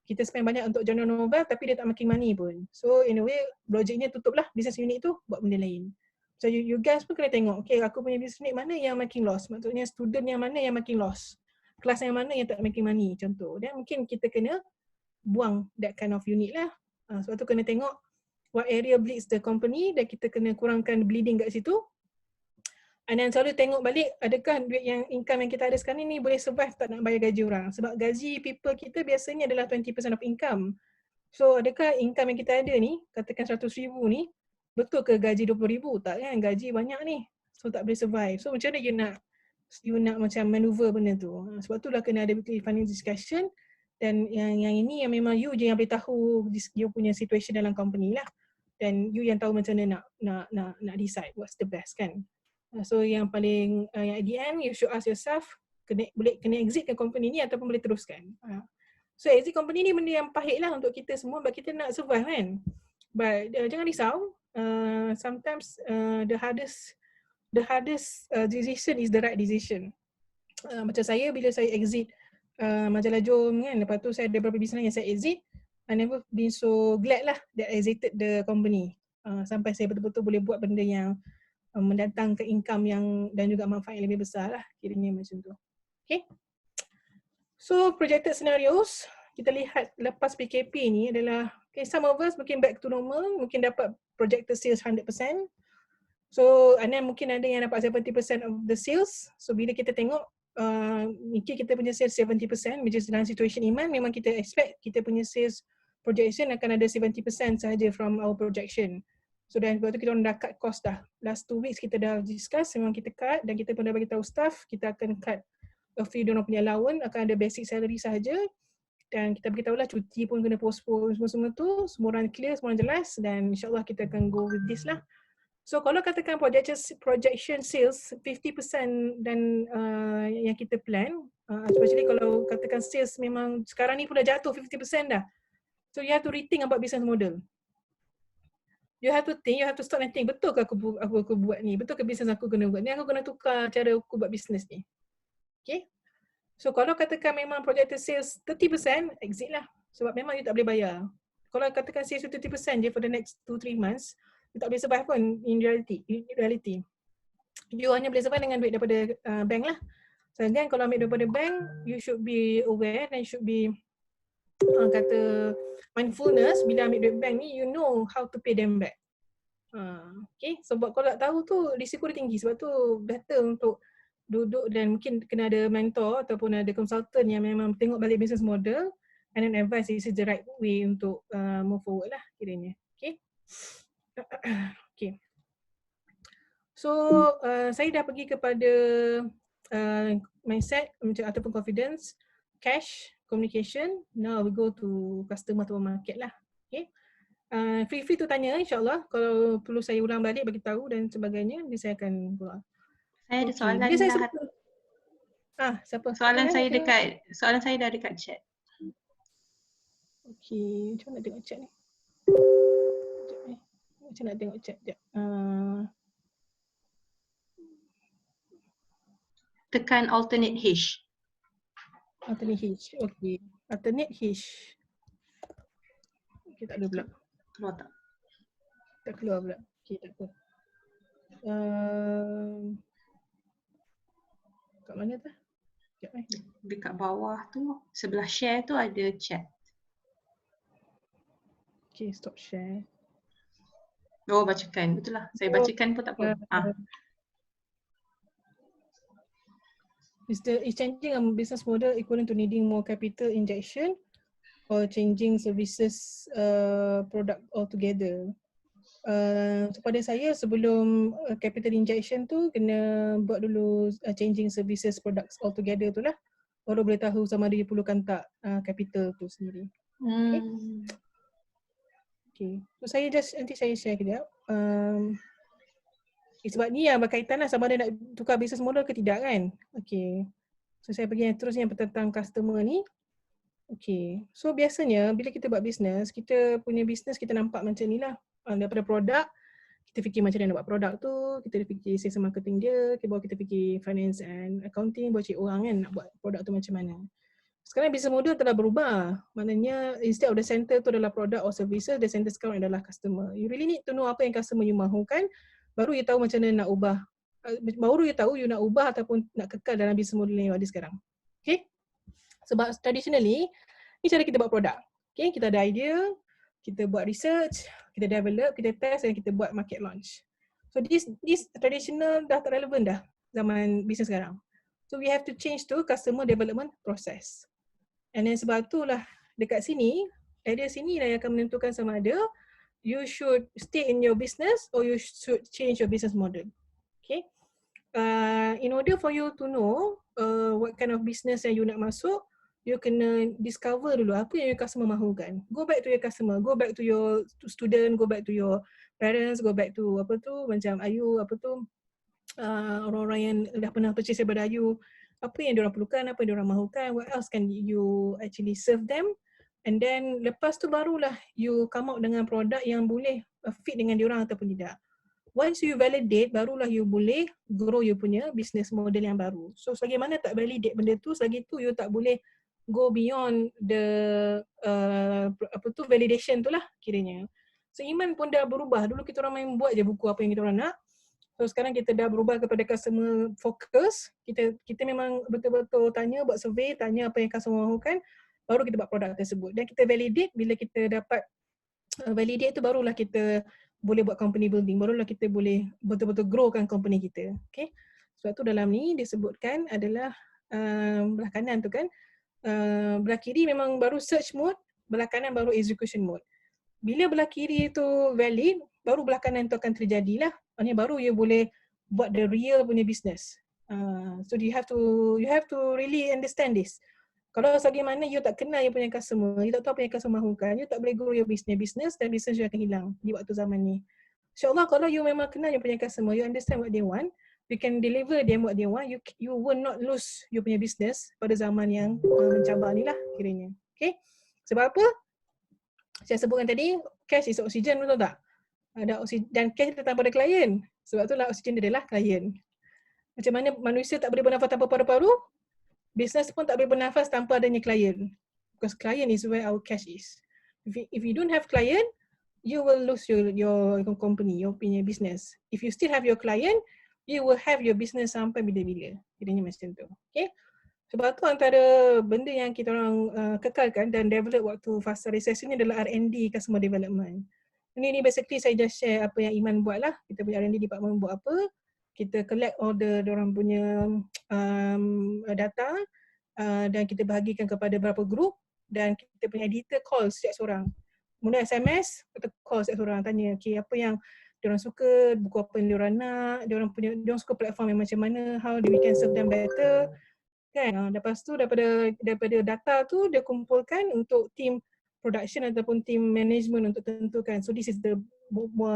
Kita spend banyak untuk genre novel tapi dia tak making money pun. So in a way projeknya tutup lah business unit tu buat benda lain. So you guys pun kena tengok, okay aku punya business unit mana yang making loss. Maksudnya student yang mana yang making loss. Kelas yang mana yang tak making money contoh. Dan mungkin kita kena buang that kind of unit lah. Sebab tu kena tengok what area bleeds the company dan kita kena kurangkan bleeding kat situ. And then selalu tengok balik adakah duit yang income yang kita ada sekarang ni boleh survive tak nak bayar gaji orang. Sebab gaji people kita biasanya adalah 20% of income. So adakah income yang kita ada ni, katakan 100,000 ni, betul ke gaji 20,000? Tak kan, gaji banyak ni. So tak boleh survive. So macam mana you nak macam maneuver benda tu. Sebab tu lah kena ada weekly finance discussion. Dan yang ini yang memang you je yang boleh tahu you punya situation dalam company lah. Dan you yang tahu macam mana nak decide what's the best kan. So yang paling yang at the end you should ask yourself kena exit ke company ni ataupun boleh teruskan. So exit company ni benda yang pahit lah untuk kita semua sebab kita nak survive kan. But jangan risau. Sometimes the hardest decision is the right decision. Macam saya bila saya exit majalah Jom kan, lepas tu saya ada beberapa bisnes yang saya exit. I never been so glad lah that I exited the company. Sampai saya betul-betul boleh buat benda yang mendatangkan income yang dan juga manfaat yang lebih besar lah, kiranya macam tu. Okay. So projected scenarios, kita lihat lepas PKP ni adalah, okay, some of us mungkin back to normal, mungkin dapat projected sales 100%. So and then mungkin ada yang dapat 70% of the sales. So bila kita tengok mungkin kita punya sales 70%, which is dalam situation Iman, memang kita expect kita punya sales projection akan ada 70% sahaja from our projection. So dan waktu kita orang dah cut cost dah. Last 2 weeks kita dah discuss, memang kita cut dan kita pun dah bagi tahu staff, kita akan cut a few diorang punya allowance, akan ada basic salary sahaja. Dan kita beritahu lah cuti pun kena postpone semua tu, semua orang clear, semua orang jelas dan insyaAllah kita akan go with this lah. So kalau katakan projection sales 50% dan yang kita plan, especially kalau katakan sales memang sekarang ni pun dah jatuh 50% dah. So you have to rethink about business model. You have to think, you have to start and think, betul ke aku buat ni? Betul ke bisnes aku kena buat ni? Aku kena tukar cara aku buat bisnes ni. Okay? So kalau katakan memang projected sales 30%, exit lah. Sebab memang you tak boleh bayar. Kalau katakan sales 30% je for the next 2-3 months, you tak boleh survive pun in reality. You hanya boleh survive dengan duit daripada bank lah. So then kalau ambil daripada bank, you should be aware and should be kata mindfulness bila ambil duit bank ni, you know how to pay them back. Okay, sebab kalau tak tahu tu risiko dia tinggi. Sebab tu better untuk duduk dan mungkin kena ada mentor ataupun ada consultant yang memang tengok balik business model and then advise this is the right way untuk move forward lah kiranya. Okay. Okay. So saya dah pergi kepada mindset ataupun confidence, cash, communication. Now we go to customer atau market lah. Okay. Free to tanya insyaAllah. Kalau perlu saya ulang balik bagi tahu dan sebagainya, nanti saya akan keluar. Saya ada soalan Dia saya dah. siapa? Soalan saya dah dekat chat. Okay, macam mana nak tengok chat ni? Sekejap ni. Macam nak tengok chat sekejap. Tekan alternate hash. Alternate hash. Okay. Alternate hash. Okay, tak ada pula. Keluar tak? Tak keluar pula. Okay, tak apa. Kat mana tu? Sekejap ni. Dekat bawah tu, sebelah share tu ada chat. Okay, stop share. Oh, bacakan. Betul lah. Saya bacakan pun tak apa. Is changing a business model equivalent to needing more capital injection or changing services product altogether? Pada saya sebelum capital injection tu kena buat dulu changing services products altogether tu lah. Baru boleh tahu sama ada dia perlukan tak capital tu sendiri. Okay. Okay. So nanti saya share kejap. Sebab ni yang berkaitan lah sama ada nak tukar business model ke tidak kan. Okay. So saya pergi yang terusnya tentang customer ni. Okay. So biasanya bila kita buat business, kita punya business kita nampak macam ni lah. Daripada produk, kita fikir macam mana nak buat produk tu, kita fikir sales and marketing dia, baru kita fikir finance and accounting, baru cik orang kan nak buat produk tu macam mana. Sekarang business model telah berubah. Maknanya instead of the center tu adalah product or services, the center sekarang adalah customer. You really need to know apa yang customer you mahukan, baru you tahu macam mana nak ubah. Baru you tahu you nak ubah ataupun nak kekal dalam business model yang ada sekarang. Okay? Sebab traditionally, ni cara kita buat produk. Okay? Kita ada idea, kita buat research, kita develop, kita test dan kita buat market launch. So this traditional dah tak relevan dah zaman bisnes sekarang. So we have to change to customer development process. And then sebab itulah dekat sini, area sini lah yang akan menentukan sama ada you should stay in your business or you should change your business model. Okay. In order for you to know what kind of business yang you nak masuk, you kena discover dulu apa yang your customer mahukan. Go back to your customer, go back to your student, go back to your parents, go back to apa tu macam Ayu orang-orang yang dah pernah purchase daripada Ayu. Apa yang diorang perlukan, apa yang diorang mahukan, what else can you actually serve them, and then lepas tu barulah you come out dengan produk yang boleh fit dengan diorang ataupun tidak. Once you validate, barulah you boleh grow you punya business model yang baru. So selagi mana tak validate benda tu, selagi tu you tak boleh go beyond the validation tu lah kiranya. So Iman pun dah berubah. Dulu kita orang main buat je buku apa yang kita orang nak. So sekarang kita dah berubah kepada customer focus. Kita memang betul-betul tanya, buat survey, tanya apa yang customer mahukan, baru kita buat produk tersebut. Dan kita validate, bila kita dapat validate tu barulah kita boleh buat company building, barulah kita boleh betul-betul growkan company kita. Okay. Sebab tu dalam ni disebutkan adalah belah kanan tu kan, belah kiri memang baru search mode, belah kanan baru execution mode. Bila belah kiri tu valid, baru belah kanan tu akan terjadilah. Maksudnya baru you boleh buat the real punya business. So you have to really understand this. Kalau sebagaimana you tak kenal you punya customer, you tak tahu apa yang customer mahukan, you tak boleh grow your business dan business you akan hilang di waktu zaman ni. InsyaAllah kalau you memang kenal you punya customer, you understand what they want, you can deliver them what they want, you will not lose you punya business pada zaman yang mencabar ni lah kiranya. Okay? Sebab apa? Saya sebutkan tadi, cash is oxygen, betul tak? Ada oksigen dan cash datang pada klien. Sebab itulah oksigen adalah klien. Macam mana manusia tak boleh bernafas tanpa paru-paru, business pun tak boleh bernafas tanpa adanya klien. Because client is where our cash is. If you don't have client, you will lose your company, your punya business. If you still have your client, you will have your business sampai bila-bila. Kiranya macam tu. Okay? Sebab tu antara benda yang kita orang kekalkan dan develop waktu fasa resesi ni adalah R&D, customer development. Ini basically saya just share apa yang Iman buat lah. Kita punya R&D department buat apa. Kita collect all diorang punya data dan kita bahagikan kepada beberapa group. dan kita punya editor call setiap seorang. Kemudian SMS, kita call setiap seorang, tanya okay, apa yang diorang suka, buku apa yang diorang nak, diorang suka platform yang macam mana, how we can serve them better. Kan? Lepas tu daripada data tu dia kumpulkan untuk team production ataupun team management untuk tentukan. So this is the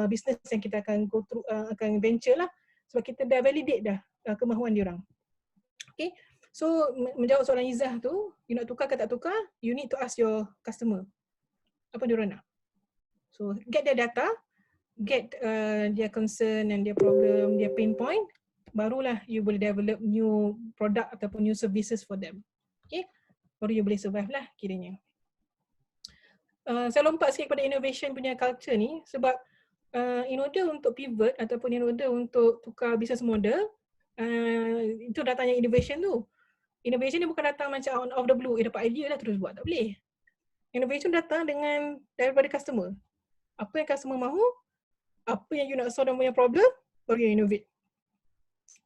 business yang kita akan go through, akan venture lah. Sebab kita dah validate dah kemahuan diorang. Okay. So menjawab soalan Izzah tu, you nak tukar ke tak tukar, you need to ask your customer apa diorang nak. So get their data, get their concern and their problem, their pain point, barulah you boleh develop new product ataupun new services for them. Okay, baru you boleh survive lah kiranya. Saya lompat sikit pada innovation punya culture ni sebab in order untuk pivot ataupun in order untuk tukar business model, itu datangnya innovation tu. Innovation ni bukan datang macam out of the blue, dapat idea lah terus buat, tak boleh. Innovation datang daripada customer. Apa yang customer mahu, apa yang you nak solve dan punya problem, baru you innovate.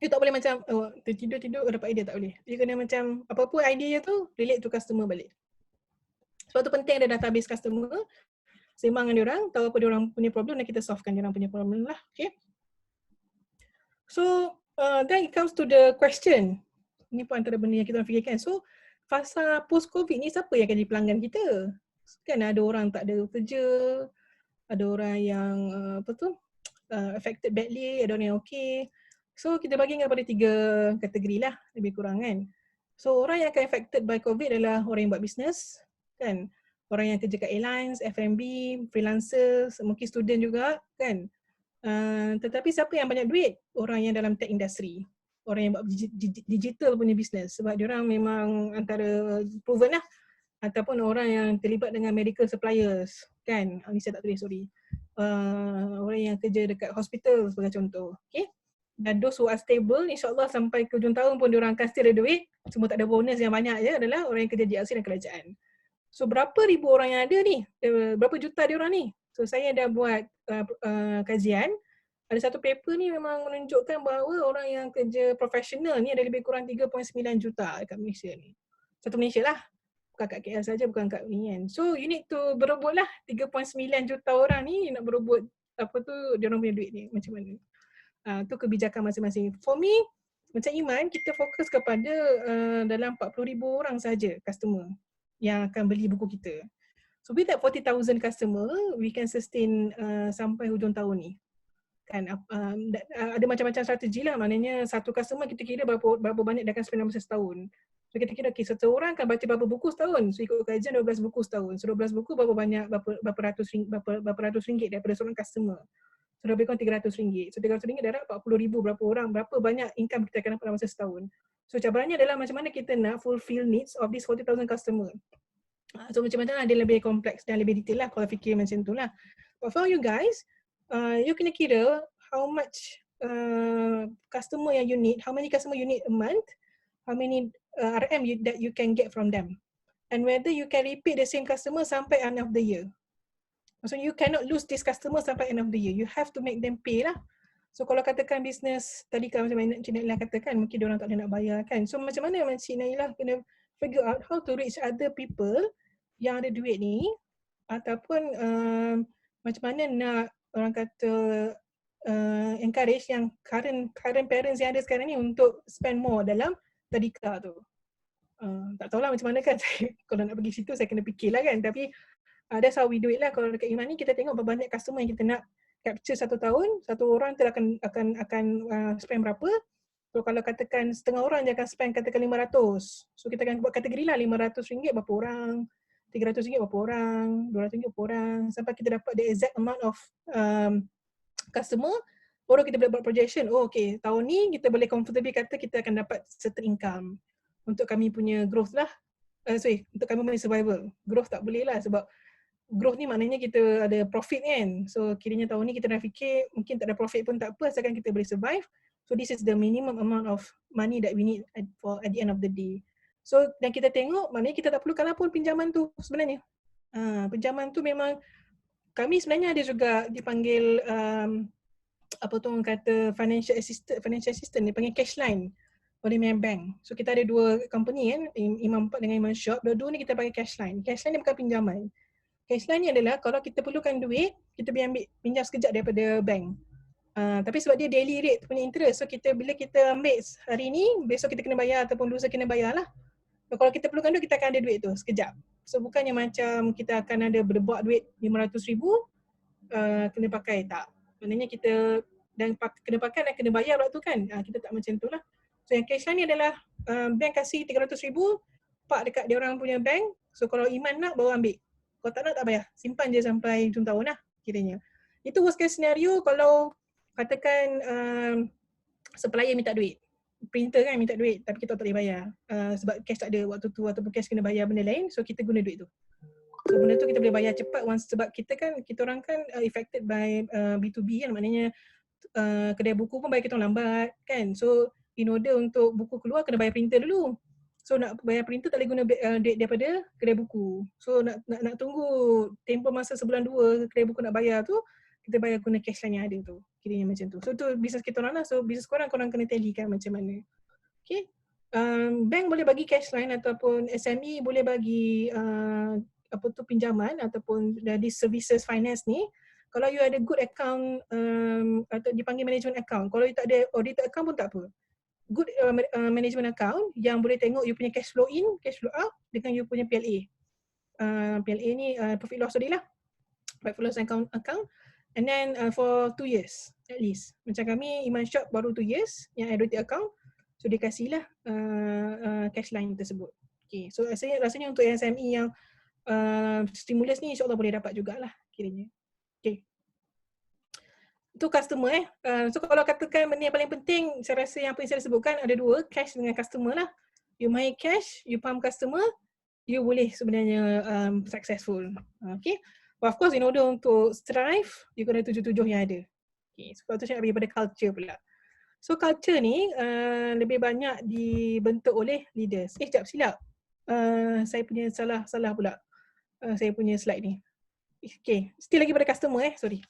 You tak boleh macam tidur dapat idea, tak boleh. You kena macam apa-apa idea tu relate to customer balik. Sebab tu penting ada database customer, sembang dengan diorang, tahu apa diorang punya problem dan kita solvekan diorang punya problem lah. Okay. So then it comes to the question. Ini pun antara benda yang kita nak fikirkan. So fasa post-COVID ni siapa yang akan jadi pelanggan kita? Kan ada orang tak ada kerja, ada orang yang affected badly, ada orang yang okay. So kita bagi kepada 3 kategori lah lebih kurang kan. So orang yang akan affected by COVID adalah orang yang buat bisnes kan. Orang yang kerja kat airlines, F&B, freelancers, mungkin student juga kan. Tetapi siapa yang banyak duit? Orang yang dalam tech industry. Orang yang buat digital punya bisnes. Sebab diorang memang antara proven lah. Ataupun orang yang terlibat dengan medical suppliers kan. Ini saya tak tulis, sorry. Orang yang kerja dekat hospital sebagai contoh. Okay. Dan those who are stable, insyaAllah sampai ke hujung tahun pun diorang akan still ada duit. Cuma tak ada bonus yang banyak je adalah orang yang kerja GRC dan kerajaan. So berapa ribu orang yang ada ni? Berapa juta diorang ni? So saya dah buat kajian. Ada satu paper ni memang menunjukkan bahawa orang yang kerja profesional ni ada lebih kurang 3.9 juta dekat Malaysia ni. Satu Malaysia lah. Bukan kat KL saja, bukan kat ni kan. So you need to berebut lah 3.9 juta orang ni nak berebut apa tu diorang punya duit ni macam mana. Tu kebijakan masing-masing. For me, macam Iman, kita fokus kepada dalam 40,000 orang saja customer yang akan beli buku kita. So with that 40,000 customer, we can sustain sampai hujung tahun ni. Kan ada macam-macam strategi lah, maknanya satu customer kita kira berapa banyak dia akan spend dalam masa setahun. So kita kira okay, satu orang akan baca berapa buku setahun. So ikut kajian 12 buku setahun. So 12 buku berapa banyak, berapa ratus ringgit daripada seorang customer. So lebih kurang RM300. So RM300 darab 40,000 berapa orang, berapa banyak income kita akan dapat dalam masa setahun. So cabarannya adalah macam mana kita nak fulfill needs of these 40,000 customer. So macam mana dia lebih kompleks dan lebih detail lah kalau fikir macam tu lah. But for you guys, you kena kira how much customer yang you need, how many customer you need a month, how many RM that you can get from them. And whether you can repeat the same customer sampai end of the year. So you cannot lose this customer sampai end of the year. You have to make them pay lah. So kalau katakan bisnes tadi kan macam Cik Nailah katakan mungkin diorang tak ada nak bayar kan. So macam mana Cik Nailah kena figure out how to reach other people yang ada duit ni ataupun macam mana nak orang kata encourage yang current parents yang ada sekarang ni untuk spend more dalam tadika tu. Tak tahulah macam mana kan. Kalau nak pergi situ saya kena fikirlah kan. Tapi that's how we do it lah. Kalau dekat Iman ni kita tengok berapa banyak customer yang kita nak capture satu tahun, satu orang tu akan spend berapa. So kalau katakan setengah orang dia akan spend katakan 500. So kita akan buat kategori lah RM500 berapa orang, RM300 berapa orang, RM200 berapa orang, sampai kita dapat the exact amount of customer, baru kita boleh buat projection. Oh okay, tahun ni kita boleh comfortably kata kita akan dapat certain income untuk kami punya growth lah. Untuk kami punya survival. Growth tak boleh lah sebab growth ni maknanya kita ada profit kan. So kiranya tahun ni kita dah fikir mungkin tak ada profit pun tak apa asalkan kita boleh survive. So this is the minimum amount of money that we need at the end of the day. So dan kita tengok maknanya kita tak perlukan apa pun pinjaman tu sebenarnya. Pinjaman tu memang kami sebenarnya ada juga dipanggil apa tu orang kata financial assistant, dia panggil cash line. oleh Maybank. So kita ada dua company kan, Imam Empat dengan Iman Shop. Dua-dua ni kita pakai cash line. Cash line ni bukan pinjaman. Cash line ni adalah kalau kita perlukan duit, kita boleh ambil pinjam sekejap daripada bank. Tapi sebab dia daily rate punya interest, so bila kita ambil hari ni, besok kita kena bayar ataupun lusa kena bayar lah. So kalau kita perlukan duit, kita akan ada duit tu sekejap. So bukannya macam kita akan ada berbuat duit RM500,000, kena pakai, tak. Maknanya kita kena pakai dan kena bayar waktu kan. Kita tak macam tu lah. So yang cash line ni adalah bank kasih RM300,000, park dekat dia orang punya bank. So kalau Iman nak baru ambil. Kalau tak nak tak bayar. Simpan je sampai hujung tahun lah kiranya. Itu worst case scenario kalau katakan supplier minta duit. Printer kan minta duit tapi kita tak boleh bayar. Sebab cash tak ada waktu tu ataupun cash kena bayar benda lain. So kita guna duit tu. So benda tu kita boleh bayar cepat sebab kita orang kan affected by B2B kan, maknanya kedai buku pun bayar kita lambat kan. So in order untuk buku keluar kena bayar printer dulu. So nak bayar printer tak boleh guna duit daripada kedai buku. So nak tunggu tempoh masa sebulan dua kedai buku nak bayar tu, kita bayar guna cash line yang ada tu. Kiranya macam tu. So tu bisnes kita orang lah. So bisnes korang kena tally kan macam mana. Okay. Bank boleh bagi cash line ataupun SME boleh bagi pinjaman ataupun dari services finance ni. Kalau you ada good account atau dipanggil management account. Kalau you tak ada audited account pun tak apa. Good management account yang boleh tengok you punya cash flow in, cash flow out dengan you punya PLA. PLA ni profit loss tadi lah. Profit loss account. And then for 2 years at least. Macam kami Iman Shop baru 2 years yang audited account. So dia kasihlah cash line tersebut. Okay. So rasanya untuk yang SME yang stimulus ni insyaAllah boleh dapat jugalah kiranya. Okay. Itu customer so kalau katakan benda yang paling penting, saya rasa yang apa yang saya sebutkan ada dua, cash dengan customer lah. You main cash, you pump customer, you boleh sebenarnya successful. Okay. But of course in order untuk strive, you kena tujuh-tujuh yang ada. Okay. Sebab tu saya nak pergi pada culture pula. So culture ni lebih banyak dibentuk oleh leaders. Sekejap silap. Saya punya salah pula. Saya punya slide ni. Okay. Still lagi pada customer sorry.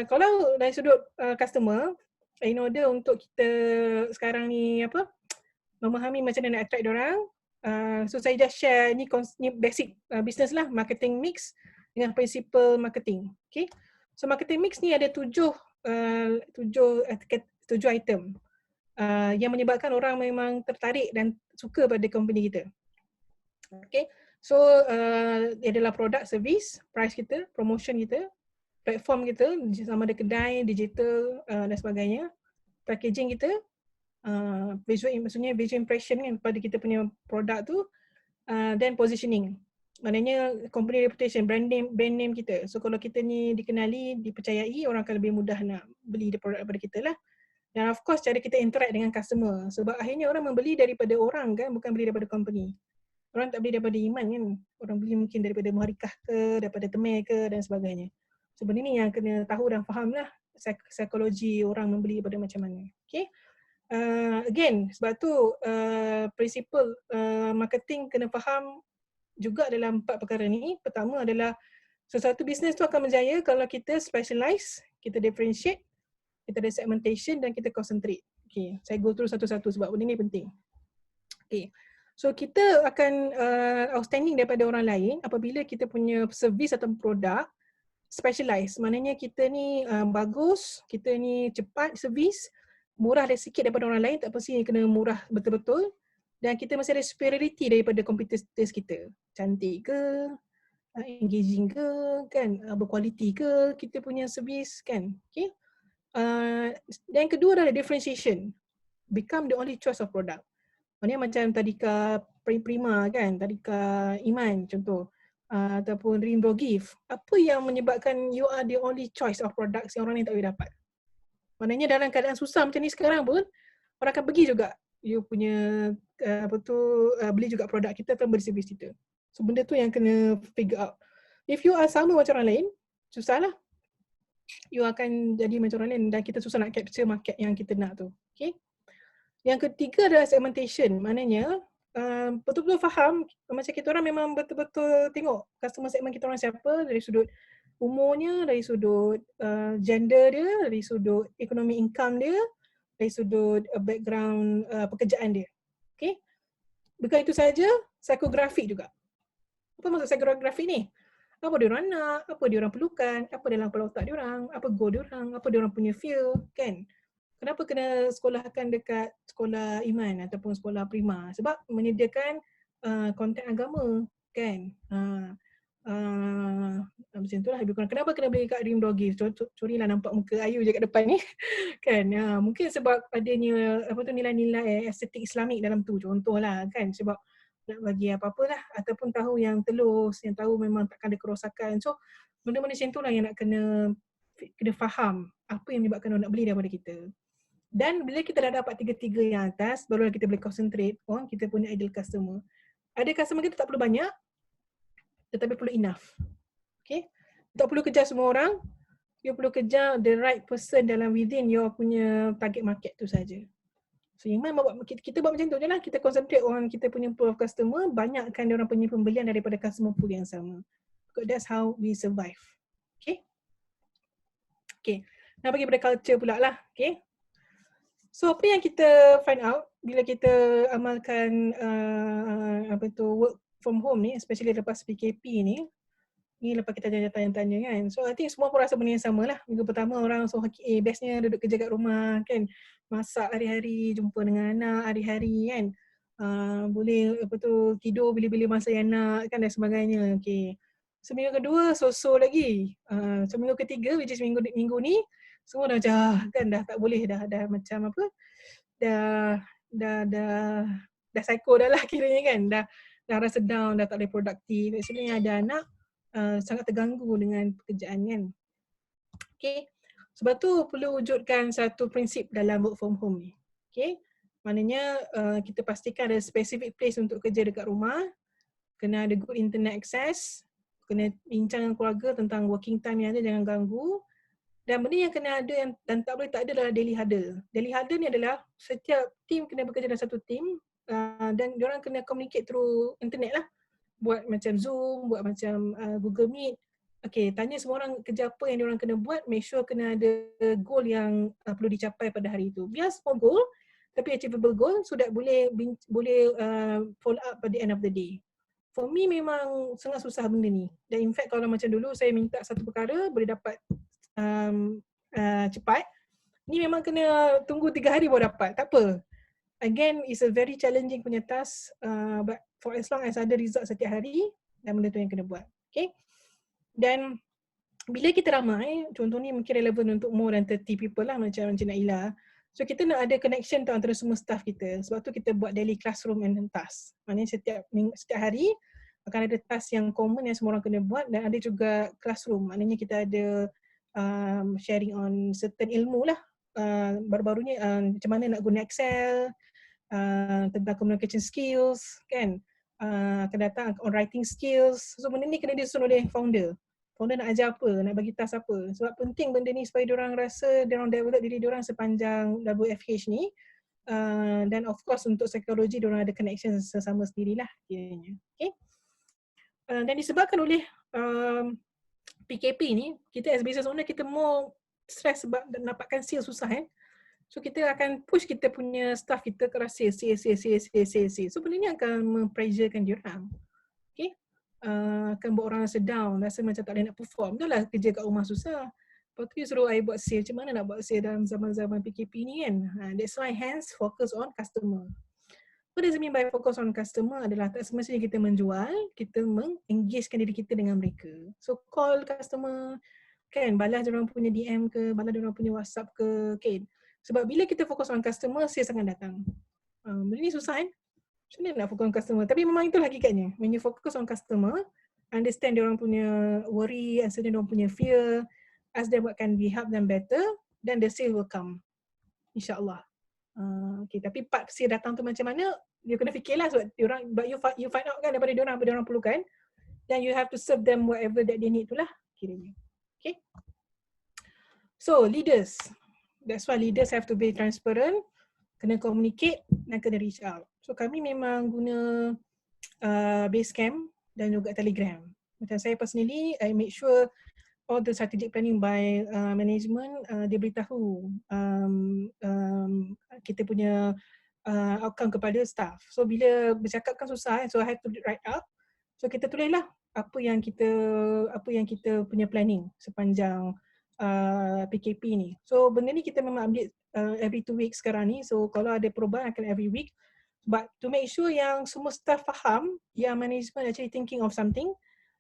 Kalau dari sudut customer, in order untuk kita sekarang ni memahami macam mana nak attract diorang, so saya just share ni basic business lah, marketing mix dengan principle marketing. Okay. So marketing mix ni ada 7 item yang menyebabkan orang memang tertarik dan suka pada company kita. Okay. So dia adalah produk, service, price kita, promotion kita, platform kita, sama ada kedai, digital dan sebagainya, packaging kita, maksudnya visual impression kan pada kita punya produk tu, dan positioning. Maknanya company reputation, brand name kita. So kalau kita ni dikenali, dipercayai, orang akan lebih mudah nak beli produk daripada kita lah. Dan of course cara kita interact dengan customer. Sebab akhirnya orang membeli daripada orang kan, bukan beli daripada company. Orang tak beli daripada Iman kan. Orang beli mungkin daripada Muharikah ke, daripada Temeh ke dan sebagainya. So benda ni yang kena tahu dan faham lah psikologi orang membeli daripada macam mana. Okay. Again, sebab tu prinsipal marketing kena faham juga dalam 4 perkara ni. Pertama adalah sesuatu bisnes tu akan berjaya kalau kita specialize, kita differentiate, kita ada segmentation dan kita concentrate. Okay. Saya go through satu-satu sebab benda ni penting. Okay. So kita akan outstanding daripada orang lain apabila kita punya service atau produk specialize. Maknanya kita ni bagus, kita ni cepat servis, murah dan sikit daripada orang lain, tak pasti kena murah betul-betul, dan kita masih ada superiority daripada competitors kita. Cantik ke, engaging ke, kan, berkualiti ke kita punya servis kan. Okay. Dan yang kedua adalah differentiation. Become the only choice of product. Maknanya macam Tadika Prima kan, Tadika Iman contoh, ataupun Rimbo Gift. Apa yang menyebabkan you are the only choice of products yang orang ni tak boleh dapat? Maknanya dalam keadaan susah macam ni sekarang pun, orang akan pergi juga you punya beli juga produk kita atau beli servis kita. So benda tu yang kena figure out. If you are sama macam orang lain, susahlah. You akan jadi macam orang lain dan kita susah nak capture market yang kita nak tu. Okay. Yang ketiga adalah segmentation. Maknanya betul-betul faham macam kita orang memang betul-betul tengok customer segment kita orang siapa dari sudut umurnya, dari sudut gender dia, dari sudut ekonomi income dia, dari sudut background pekerjaan dia. Okay. Bukan itu saja, psikografi juga. Apa maksud psikografi ni? Apa dia orang nak, apa dia orang perlukan, apa dalam kepala otak dia orang, apa goal dia orang, apa dia orang punya feel, kan? Kenapa kena sekolahkan dekat sekolah iman ataupun sekolah prima? Sebab menyediakan konten agama, kan? Macam itulah lebih kurang. Kenapa kena beli kat Rim Dogi? Sorry lah nampak muka Ayu je kat depan ni. Kan? Mungkin sebab adanya nilai-nilai estetik Islamik dalam tu, contohlah, kan? Sebab nak bagi apa-apalah ataupun tahu yang telus, yang tahu memang takkan ada kerosakan. So benda-benda macam itulah yang nak kena faham apa yang menyebabkan orang nak beli daripada kita. Dan bila kita dah dapat tiga-tiga yang atas, barulah kita boleh concentrate on kita punya ideal customer. Ada customer kita tak perlu banyak, tetapi perlu enough. Okay? Tak perlu kejar semua orang, you perlu kejar the right person dalam within your punya target market tu saja. So Iman kita buat macam tu je lah, kita concentrate on kita punya pool of customer, banyakkan dia orang punya pembelian daripada customer pool yang sama. Because that's how we survive. Okay? Okay, nak bagi pada culture pula lah. Okay? So apa yang kita find out bila kita amalkan work from home ni, especially lepas PKP ni lepas kita tanya-tanya kan. So I think semua pun rasa benda yang sama lah. Minggu pertama orang bestnya duduk kerja kat rumah kan. Masak hari-hari, jumpa dengan anak hari-hari kan. Boleh tidur bila-bila masa yang nak kan dan sebagainya. Okay. Seminggu kedua so-so lagi. Seminggu ketiga which is minggu ni semua dah macam kan dah tak boleh dah macam apa. Dah psycho dah lah kiranya kan. Dah rasa down, dah tak boleh produktif. Sebenarnya ada anak sangat terganggu dengan pekerjaan kan. Okay. Sebab tu perlu wujudkan satu prinsip dalam work from home ni. Okay. Maknanya kita pastikan ada specific place untuk kerja dekat rumah. Kena ada good internet access. Kena bincang dengan keluarga tentang working time yang ada, jangan ganggu. Dan benda yang kena ada dan tak boleh tak ada adalah daily huddle. Daily huddle ni adalah setiap team kena bekerja dalam satu team dan diorang kena communicate through internet lah. Buat macam Zoom, buat macam Google Meet. Okay, tanya semua orang kerja apa yang diorang kena buat, make sure kena ada goal yang perlu dicapai pada hari itu. Biar small goal, tapi achievable goal so that boleh follow up pada the end of the day. For me memang sangat susah benda ni. Dan in fact kalau macam dulu saya minta satu perkara boleh dapat cepat, ni memang kena tunggu 3 hari baru dapat. Tak apa. Again, it's a very challenging punya task, but for as long as ada result setiap hari, dan benda tu yang kena buat. Okay? Dan bila kita ramai, contoh ni mungkin relevan untuk more than 30 people lah macam Encik Naila. So kita nak ada connection tu antara semua staff kita. Sebab tu kita buat daily classroom and task. Maknanya setiap hari akan ada task yang common yang semua orang kena buat dan ada juga classroom. Maknanya kita ada sharing on certain ilmu lah. Baru-barunya macam mana nak guna Excel, tentang communication skills kan, akan datang on writing skills. So benda ni kena disusun oleh founder nak ajar apa, nak bagi task apa. Sebab penting benda ni supaya diorang rasa diorang develop diri diorang sepanjang WFH ni. Dan of course untuk psikologi diorang ada connection sesama sendirilah kiranya. Okay? Dan disebabkan oleh PKP ni, kita as business owner kita more stress sebab dapatkan sales susah kan. So kita akan push kita punya staff kita ke arah sales. So benda ni akan mempressurekan diorang. Okay? Akan buat orang rasa down, rasa macam tak boleh nak perform. Itulah kerja kat rumah susah. Lepas tu suruh I buat sale, macam mana nak buat sale dalam zaman-zaman PKP ni kan. That's why hence focus on customer. What does it mean by focus on customer adalah tak semestinya kita menjual, kita mengengagekan diri kita dengan mereka. So call customer, kan, balas diorang punya DM ke, balas diorang punya WhatsApp ke, kan. Sebab bila kita fokus on customer, sales akan datang. Benda ni susah kan. Macam mana nak fokus on customer? Tapi memang itulah hakikatnya. When you focus on customer, understand diorang punya worry, understand diorang punya fear, ask them what can we help them better, then the sale will come. InsyaAllah. Okay, tapi part sale datang tu macam mana, you kena fikirlah sebab diorang, but you find out kan daripada diorang apa diorang perlukan, then you have to serve them whatever that they need tu lah kiranya. Okay. So, leaders. That's why leaders have to be transparent, kena communicate dan kena reach out. So kami memang guna Basecamp dan juga Telegram. Macam saya personally, I make sure all the strategic planning by management, dia beritahu kita punya outcome kepada staff. So bila bercakap kan susah, so I have to write up. So kita tulislah apa yang kita punya planning sepanjang PKP ni. So benda ni kita memang update every 2 weeks sekarang ni. So kalau ada perubahan akan every week. But to make sure yang semua staff faham yang management actually thinking of something,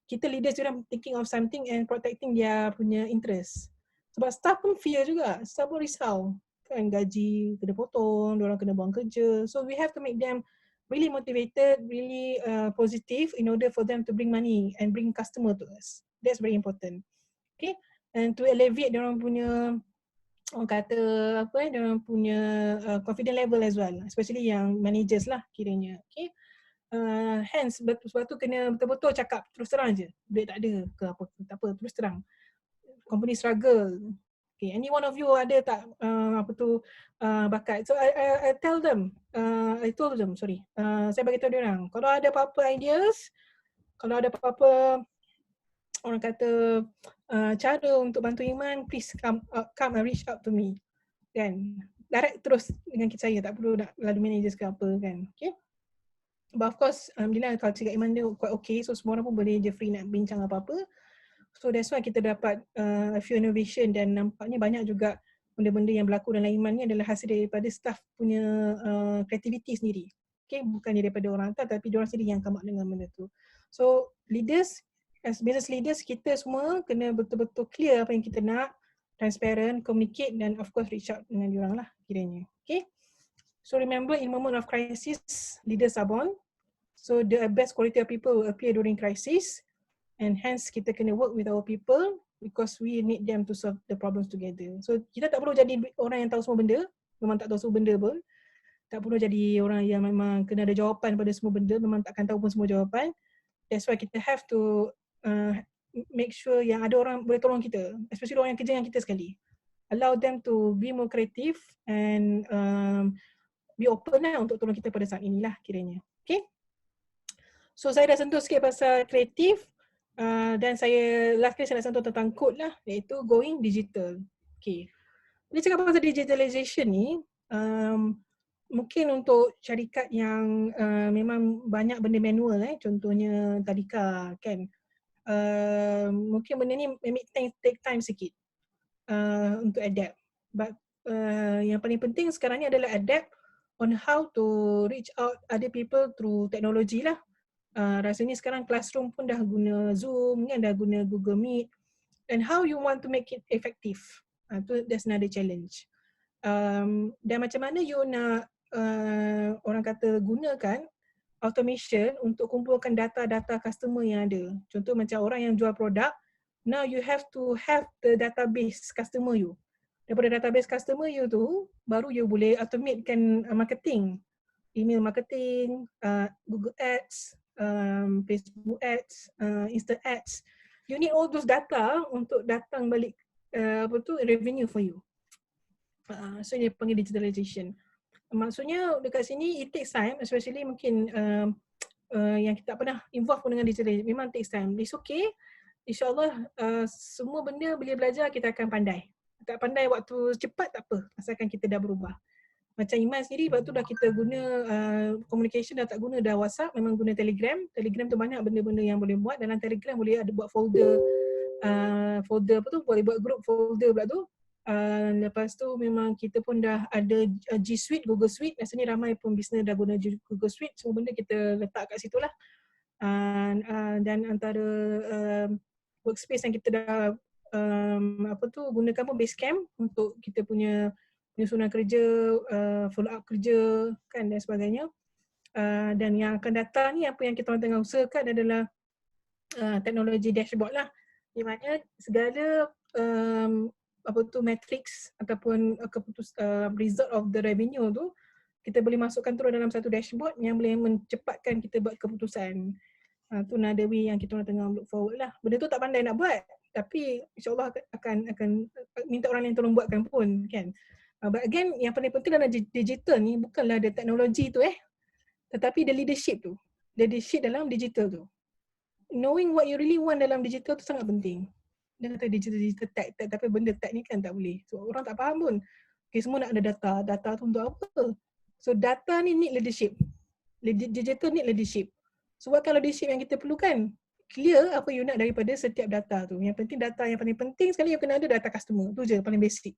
kita leaders juga thinking of something and protecting dia punya interest. Sebab staff pun fear juga, staff pun risau. Kan gaji kena potong, diorang kena buang kerja. So we have to make them really motivated, really positive in order for them to bring money and bring customer to us. That's very important. Okay, and to elevate diorang punya, orang kata diorang punya confidence level as well, especially yang managers lah kiranya. Okay, hence sebab tu kena betul-betul cakap terus terang je, duit tak ada ke apa, tak apa, terus terang. Company struggle. Okay, any one of you ada tak bakat? So I tell them, I told them, saya bagi tahu dia orang, kalau ada apa-apa ideas, kalau ada apa-apa orang kata cara untuk bantu Iman, please come and reach out to me. Kan? Direct terus dengan saya, tak perlu nak lalu managers ke apa kan. Okay? But of course, alhamdulillah kalau cakap Iman dia quite okay, so semua orang pun boleh je free nak bincang apa-apa. So that's why kita dapat a few innovation dan nampaknya banyak juga benda-benda yang berlaku dalam Iman ni adalah hasil daripada staff punya creativity sendiri. Okay, bukan daripada orang atas tapi diorang sendiri yang come up dengan benda tu. So leaders, as business leaders, kita semua kena betul-betul clear apa yang kita nak, transparent, communicate dan of course reach out dengan diorang lah kiranya. Okay. So remember, in moment of crisis, leaders are born. So the best quality of people will appear during crisis. And hence kita kena work with our people because we need them to solve the problems together. So kita tak perlu jadi orang yang tahu semua benda, memang tak tahu semua benda pun. Tak perlu jadi orang yang memang kena ada jawapan pada semua benda, memang takkan tahu pun semua jawapan. That's why kita have to make sure yang ada orang boleh tolong kita, especially orang yang kerja dengan kita sekali. Allow them to be more creative and be open lah untuk tolong kita pada saat inilah kiranya. Okay? So saya dah sentuh sikit pasal kreatif. Dan saya last kali saya nak sentuh tentang code lah, iaitu going digital. Okay. Bila cakap pasal digitalization ni, mungkin untuk syarikat yang memang banyak benda manual, contohnya tadika kan, mungkin benda ni take time sikit untuk adapt. But yang paling penting sekarang ni adalah adapt on how to reach out other people through technology lah. Rasanya sekarang classroom pun dah guna Zoom kan, dah guna Google Meet, and how you want to make it effective, that's another challenge. Dan macam mana you nak orang kata gunakan automation untuk kumpulkan data-data customer yang ada. Contoh macam orang yang jual produk, now you have to have the database customer you. Daripada database customer you tu, baru you boleh automatekan marketing, email marketing, Google Ads, Facebook Ads, Insta Ads. You need all those data untuk datang balik revenue for you. So dia panggil digitalization. Maksudnya dekat sini it takes time, especially mungkin yang kita tak pernah involve pun dengan digitalization. Memang takes time. It's okay. InsyaAllah semua benda bila belajar kita akan pandai. Tak pandai waktu cepat tak apa, asalkan kita dah berubah. Macam Iman sendiri, lepas tu dah kita guna communication, dah tak guna dah WhatsApp, memang guna Telegram. Telegram tu banyak benda-benda yang boleh buat. Dalam Telegram boleh ada buat folder, boleh buat group folder pula tu. Lepas tu memang kita pun dah ada G Suite, Google Suite. Rasanya ramai pun bisnes dah guna Google Suite. Semua benda kita letak kat situ lah. Dan antara workspace yang kita dah gunakan pun Basecamp untuk kita punya penyusunan kerja, follow up kerja kan dan sebagainya. Dan yang akan datang ni apa yang kita tengah usahakan adalah teknologi dashboard lah, di mana segala matrix ataupun result of the revenue tu kita boleh masukkan terus dalam satu dashboard yang boleh mencepatkan kita buat keputusan. Tu another way yang kita tengah look forward lah. Benda tu tak pandai nak buat, tapi insyaAllah akan minta orang lain tolong buatkan pun kan. But again, yang paling penting dalam digital ni bukanlah ada teknologi tu tetapi the leadership tu. Leadership dalam digital tu. Knowing what you really want dalam digital tu sangat penting. Dia kata digital tag, tapi benda tag ni kan tak boleh. So orang tak faham pun. Okay, semua nak ada data. Data tu untuk apa? So data ni need leadership. Digital need leadership. So what kind of leadership yang kita perlukan? Clear apa you nak daripada setiap data tu. Yang penting data yang paling penting sekali yang kena ada data customer. Tu je paling basic.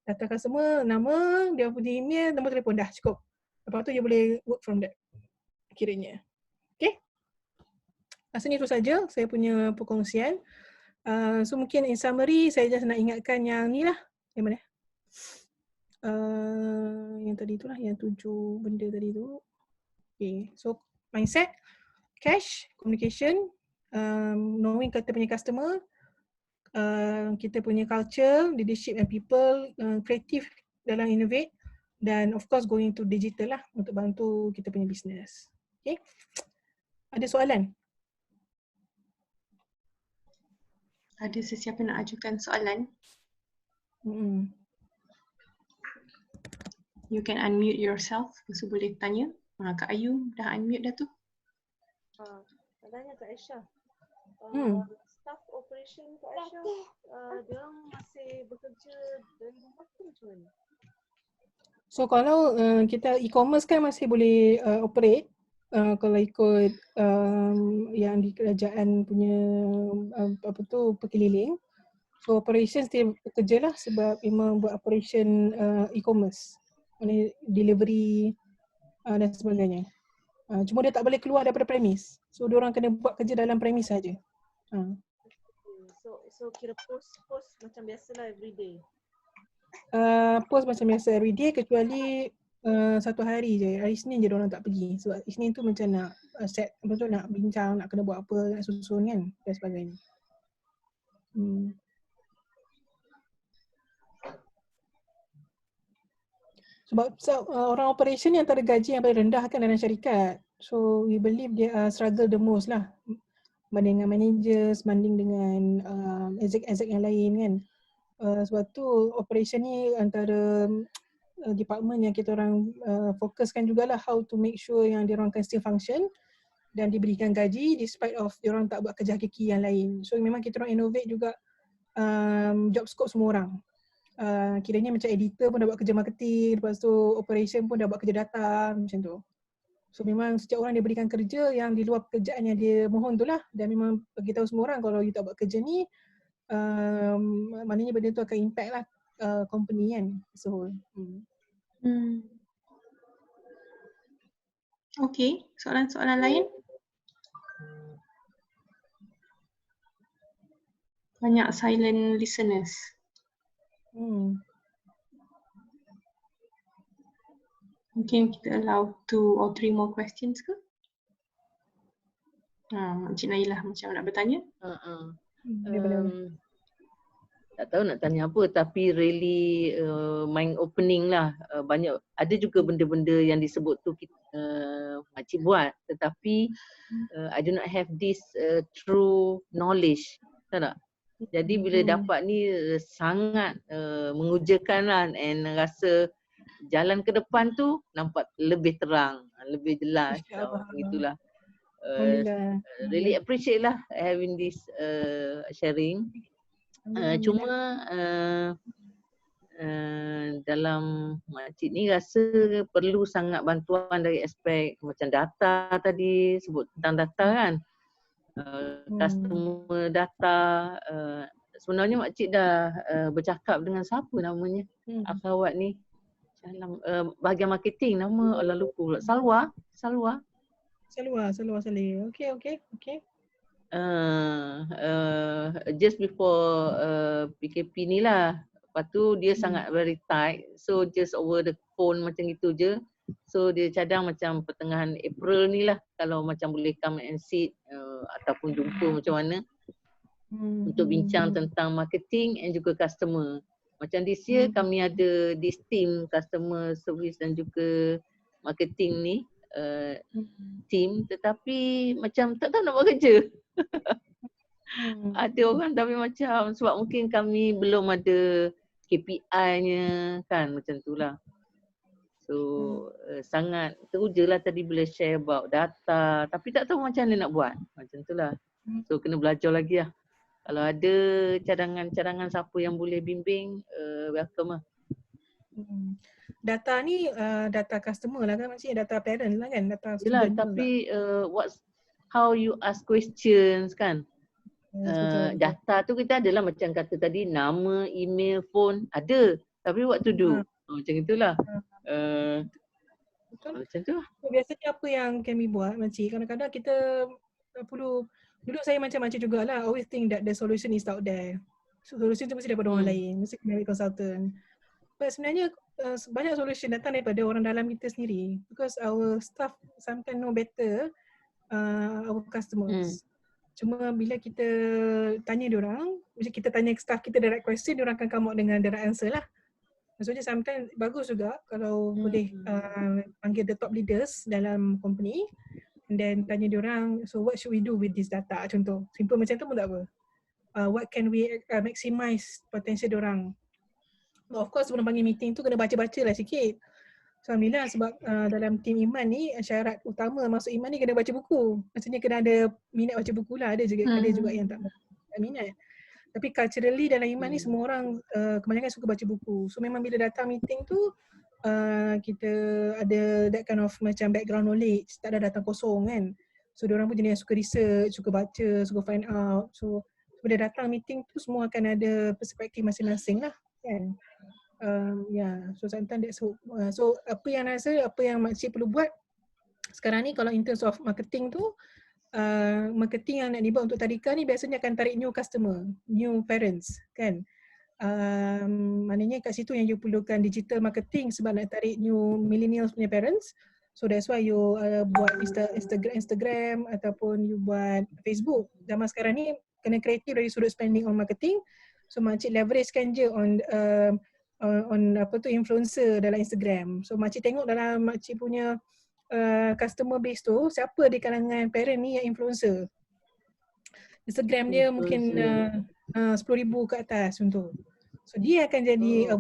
Data customer, nama, dia punya email, nombor telefon, dah cukup. Lepas tu you boleh work from that kiranya. Okay? Rasanya itu saja saya punya perkongsian. So mungkin in summary, saya just nak ingatkan yang ni lah. Yang mana? Yang tadi tu lah, yang 7 benda tadi tu. Okay, so mindset, cash, communication, knowing kita punya customer, kita punya culture, leadership and people, kreatif dalam innovate, dan of course going to digital lah untuk bantu kita punya business. Okay, ada soalan? Ada sesiapa nak ajukan soalan? You can unmute yourself. So boleh tanya. Kak Ayu dah unmute dah tu. Tanya Kak Aisyah. Staff operation Kak Aisyah, diorang masih bekerja dari rumah ke macam mana? So kalau kita e-commerce kan masih boleh operate. Kalau ikut yang di kerajaan punya apa tu perkeliling. So operations dia bekerja lah sebab memang buat operation e-commerce, delivery dan sebagainya. Cuma dia tak boleh keluar daripada premis. So dia orang kena buat kerja dalam premis saja. So kira post macam biasalah everyday. Post macam biasa everyday kecuali satu hari je. Hari Isnin je diorang tak pergi. Sebab Isnin tu macam nak set, betul nak bincang, nak kena buat apa, nak susun kan dan sebagainya. Sebab orang operation ni antara gaji yang paling rendah kan dalam syarikat. So we believe dia struggle the most lah. Banding dengan managers, banding dengan exec yang lain kan. Sebab tu operation ni antara department yang kita orang fokuskan jugalah how to make sure yang dia orang can still function dan diberikan gaji despite of dia orang tak buat kerja hakiki yang lain. So memang kita orang innovate juga job scope semua orang. Kiranya macam editor pun dah buat kerja marketing, lepas tu operation pun dah buat kerja data macam tu. So memang setiap orang dia berikan kerja yang di luar pekerjaan yang dia mohon tu lah, dan memang beritahu semua orang kalau you tak buat kerja ni maknanya benda tu akan impact lah company kan as a whole. Okay, soalan-soalan lain? Banyak silent listeners. Mungkin kita allow 2 or 3 more questions ke? Encik Nailah macam nak bertanya? Tak tahu nak tanya apa, tapi really mind opening lah. Banyak, ada juga benda-benda yang disebut tu makcik buat, tetapi I do not have this true knowledge. Tahu tak? Jadi bila dapat ni sangat mengujakan lah, and rasa jalan ke depan tu nampak lebih terang, lebih jelas. Begitulah. Really appreciate lah having this sharing. Cuma dalam makcik ni rasa perlu sangat bantuan dari aspek macam data tadi, sebut tentang data kan. Customer data, sebenarnya makcik dah bercakap dengan siapa namanya akhawat ni dalam bahagian marketing, nama Allah lupa pula. Salwa. Okay. Just before PKP ni lah. Lepas tu dia sangat very tight. So just over the phone macam gitu je. So dia cadang macam pertengahan April ni lah, kalau macam boleh come and sit ataupun jumpa macam mana untuk bincang tentang marketing and juga customer. Macam this year kami ada this team customer service dan juga marketing ni team, tetapi macam tak tahu nak buat kerja. Ada orang tapi macam sebab mungkin kami belum ada KPI-nya kan, macam tu lah. So sangat terujalah tadi bila share about data, tapi tak tahu macam mana nak buat. Macam tu lah. So kena belajar lagi lah. Kalau ada cadangan-cadangan siapa yang boleh bimbing, welcome lah. Data ni data customer lah kan makcik, data parent lah kan, data Yelah, student tu tapi how you ask questions kan. betul. Data tu kita adalah macam kata tadi, nama, email, phone ada. Tapi what to do? Macam itulah. Betul. Macam tu lah. Biasanya apa yang kami buat makcik, kadang-kadang kita perlu, dulu saya macam jugalah, always think that the solution is out there. So, solution tu mesti daripada orang lain, mesti melalui consultant. But sebenarnya banyak solution datang daripada orang dalam kita sendiri, because our staff sometimes know better our customers. Cuma bila kita tanya diorang, macam kita tanya staff kita direct question, diorang akan come out dengan the right answer lah. Maksudnya sometimes bagus juga kalau boleh panggil the top leaders dalam company and then tanya diorang, so what should we do with this data, contoh. Simple macam tu pun tak apa. What can we maximize potential diorang. Of course sebelum panggil meeting tu kena baca-baca lah sikit. So alhamdulillah sebab dalam tim Iman ni syarat utama masuk Iman ni kena baca buku. Maksudnya kena ada minat baca buku lah. Ada juga yang tak minat. Tapi culturally dalam Iman ni semua orang kebanyakan suka baca buku. So memang bila datang meeting tu kita ada that kind of macam background knowledge. Tak ada datang kosong kan. So diorang pun jenis yang suka research, suka baca, suka find out. So bila datang meeting tu semua akan ada perspektif masing-masing lah kan. So sometimes that's so apa yang makcik perlu buat sekarang ni kalau in terms of marketing tu, marketing yang nak dibuat untuk tadika ni biasanya akan tarik new customer, new parents kan. Maknanya kat situ yang you perlukan digital marketing sebab nak tarik new millennials punya parents. So that's why you buat Instagram ataupun you buat Facebook. Zaman sekarang ni kena kreatif dari sudut spending on marketing. So makcik leveragekan je on influencer dalam Instagram. So makcik tengok dalam makcik punya customer base tu, siapa di kalangan parent ni yang influencer. Instagram dia mungkin 10,000 ke atas contoh. So dia akan jadi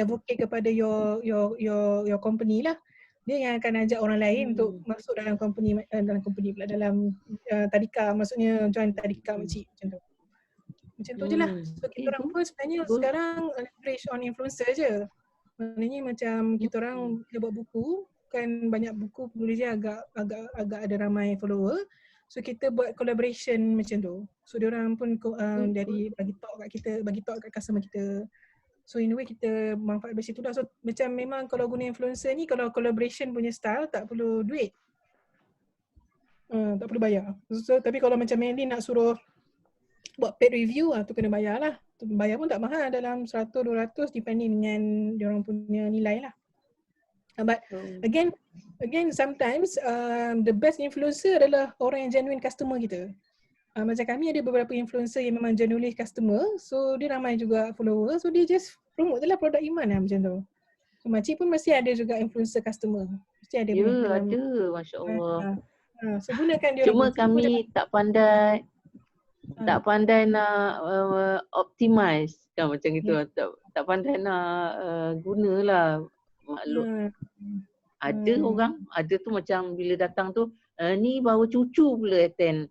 advocate kepada your company lah. Dia yang akan ajak orang lain untuk masuk dalam company pula, dalam tadika, maksudnya join tadika makcik macam tu. Macam tu je lah. So kita orang pun sebenarnya sekarang leverage on influencer je. Maknanya macam kita orang bila buat buku, kan banyak buku penulis dia agak ada ramai follower. So kita buat collaboration macam tu. So diorang pun dari bagi talk kat customer kita. So in a way kita manfaat dari situ dah. So macam memang kalau guna influencer ni, kalau collaboration punya style tak perlu duit. Tak perlu bayar. So tapi kalau macam Melly nak suruh buat paid review tu kena bayar lah. Bayar pun tak mahal, dalam 100-200 depending dengan diorang punya nilai lah. But again sometimes the best influencer adalah orang yang genuine customer kita. Macam kami ada beberapa influencer yang memang genuinely customer, so dia ramai juga follower, so dia just promote je lah produk Iman lah macam tu. So makcik pun mesti ada juga influencer customer. Mesti ada. Ya, ada. Masya Allah. So gunakan dia. Cuma kami tak pandai nak optimize kan macam gitu. Tak pandai nak gunalah. Maklum. Ada orang, ada tu macam bila datang tu, ni bawa cucu pula attend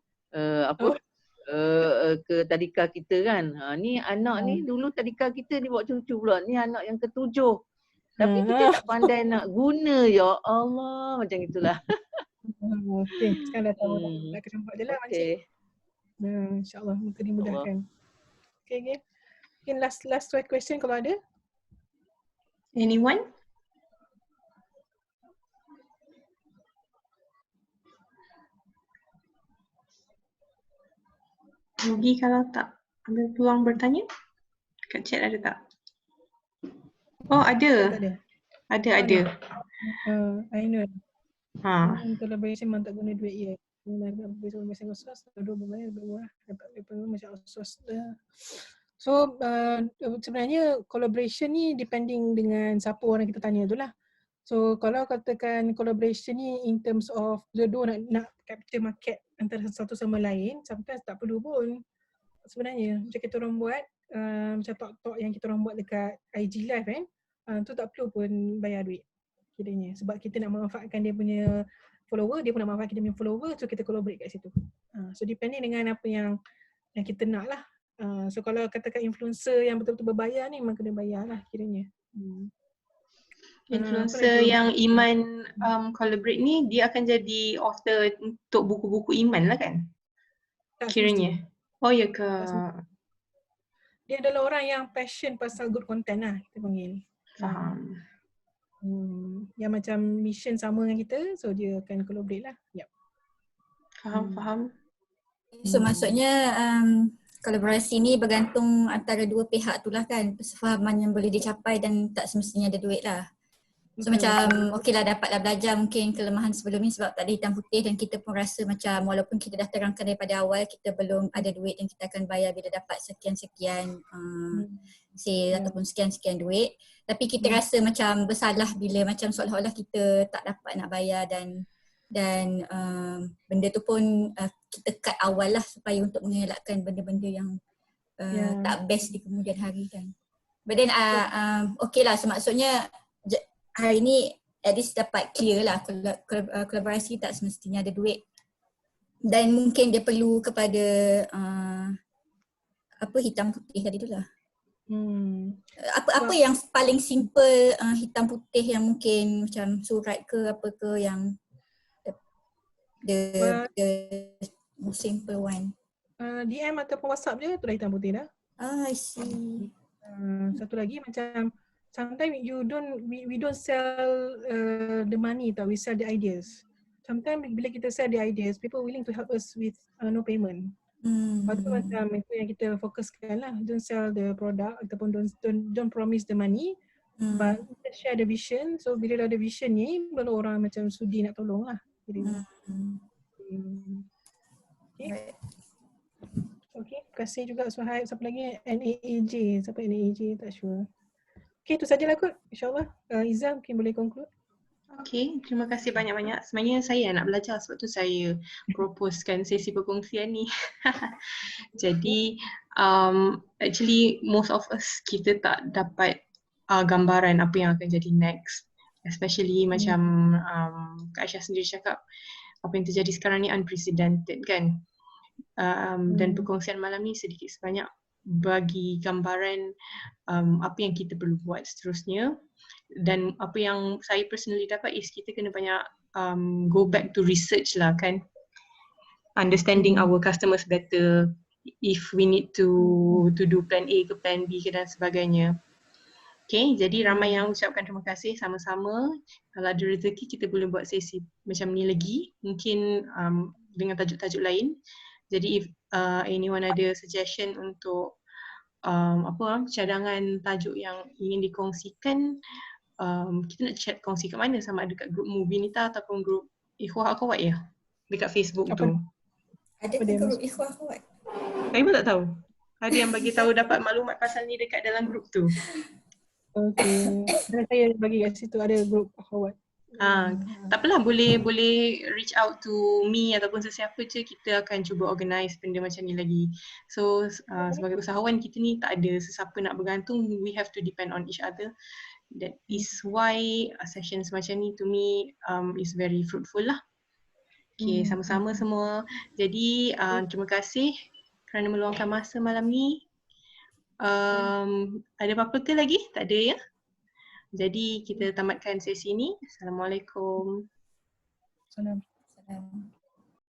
ke tadika kita kan. Ni anak ni dulu tadika kita dia bawa cucu pula. Ni anak yang ke-7. Tapi kita tak pandai nak guna, ya Allah, macam itulah. Okey, sekarang dah tahu nak kena je lah makcik. InsyaAllah mungkin dimudahkan. Okay. Mungkin last question kalau ada. Anyone? Rugi kalau tak ambil peluang bertanya. Kat chat ada tak? Oh ada. Ada. I know. Collaboration memang tak guna duit ya. Macam outsource, ada berapa murah, dapat macam outsource. So sebenarnya collaboration ni depending dengan siapa orang kita tanya tu lah. So kalau katakan collaboration ni in terms of dua-dua nak capture market antara satu sama lain, sometimes tak perlu pun sebenarnya. Macam kita orang buat macam talk yang kita orang buat dekat IG live kan, tu tak perlu pun bayar duit kiranya. Sebab kita nak memanfaatkan dia punya follower, dia pun nak manfaatkan dia punya follower, so kita collaborate kat situ. So depending dengan apa yang kita nak lah. So kalau katakan influencer yang betul-betul berbayar ni memang kena bayar lah kiranya. Influencer yang Iman collaborate ni, dia akan jadi author untuk buku-buku Iman lah kan? Tak Kiranya. semesti. Oh ya ke? Tak semesti. Dia adalah orang yang passion pasal good content lah kita panggil. Faham. Yang macam mission sama dengan kita, so dia akan collaborate lah. Yep. Faham. So maksudnya kolaborasi ni bergantung antara dua pihak tu lah kan, persefahaman yang boleh dicapai dan tak semestinya ada duit lah. So macam okey lah dapatlah belajar mungkin kelemahan sebelum ni sebab tak ada hitam putih dan kita pun rasa macam walaupun kita dah terangkan daripada awal kita belum ada duit dan kita akan bayar bila dapat sekian-sekian sale ataupun sekian-sekian duit. Tapi kita rasa macam bersalah bila macam seolah-olah kita tak dapat nak bayar dan benda tu pun kita cut awal lah supaya untuk mengelakkan benda-benda yang tak best di kemudian hari kan. But then okey lah, so maksudnya hari ni at least dapat clear lah kolaborasi tak semestinya ada duit dan mungkin dia perlu kepada hitam putih tadi tu lah. Apa yang paling simple hitam putih yang mungkin macam surat ke apa ke yang the most simple one. DM ataupun WhatsApp je tu dah hitam putih dah. I see. Satu lagi macam sometimes we don't sell the money tau, we sell the ideas. Sometimes bila kita sell the ideas, people willing to help us with no payment. Lepas tu macam itu yang kita fokuskan lah, don't sell the product ataupun don't promise the money, but kita share the vision. So bila dah ada vision ni, baru orang macam sudi nak tolong lah. Okay, terima kasih juga Suhaib. Siapa lagi? NAAJ. Siapa NAAJ? Tak sure. Okay, itu sajalah kot. InsyaAllah. Izzah mungkin boleh conclude. Okay, terima kasih banyak-banyak. Sebenarnya saya nak belajar sebab tu saya proposekan sesi perkongsian ni. Jadi, actually most of us kita tak dapat gambaran apa yang akan jadi next. Especially macam Kak Aisyah sendiri cakap, apa yang terjadi sekarang ni unprecedented kan. Dan perkongsian malam ni sedikit sebanyak bagi gambaran apa yang kita perlu buat seterusnya. Dan apa yang saya personally dapat is kita kena banyak go back to research lah kan, understanding our customers better, if we need to do plan A ke plan B ke dan sebagainya. Okay, jadi ramai yang ucapkan terima kasih sama-sama. Kalau ada rezeki kita boleh buat sesi macam ni lagi, mungkin dengan tajuk-tajuk lain. Jadi if anyone ada suggestion untuk cadangan tajuk yang ingin dikongsikan, kita nak chat kongsi kat mana, sama ada kat grup Movie Nita ataupun grup Ikhwah Akhwat ya? Dekat Facebook tu. Ada ke grup Ikhwah Akhwat? Saya pun tak tahu. Ada yang bagi tahu dapat maklumat pasal ni dekat dalam grup tu. Okay. Dan saya bagi kat situ ada grup Akhwat. Tak apalah, boleh reach out to me ataupun sesiapa je, kita akan cuba organize benda macam ni lagi. So sebagai usahawan kita ni tak ada sesiapa nak bergantung, we have to depend on each other. That is why sessions macam ni to me is very fruitful lah. Okay, sama-sama semua. Jadi terima kasih kerana meluangkan masa malam ni. Ada apa-apa ke lagi? Tak ada ya? Jadi kita tamatkan sesi ni. Assalamualaikum. Salam. Salam.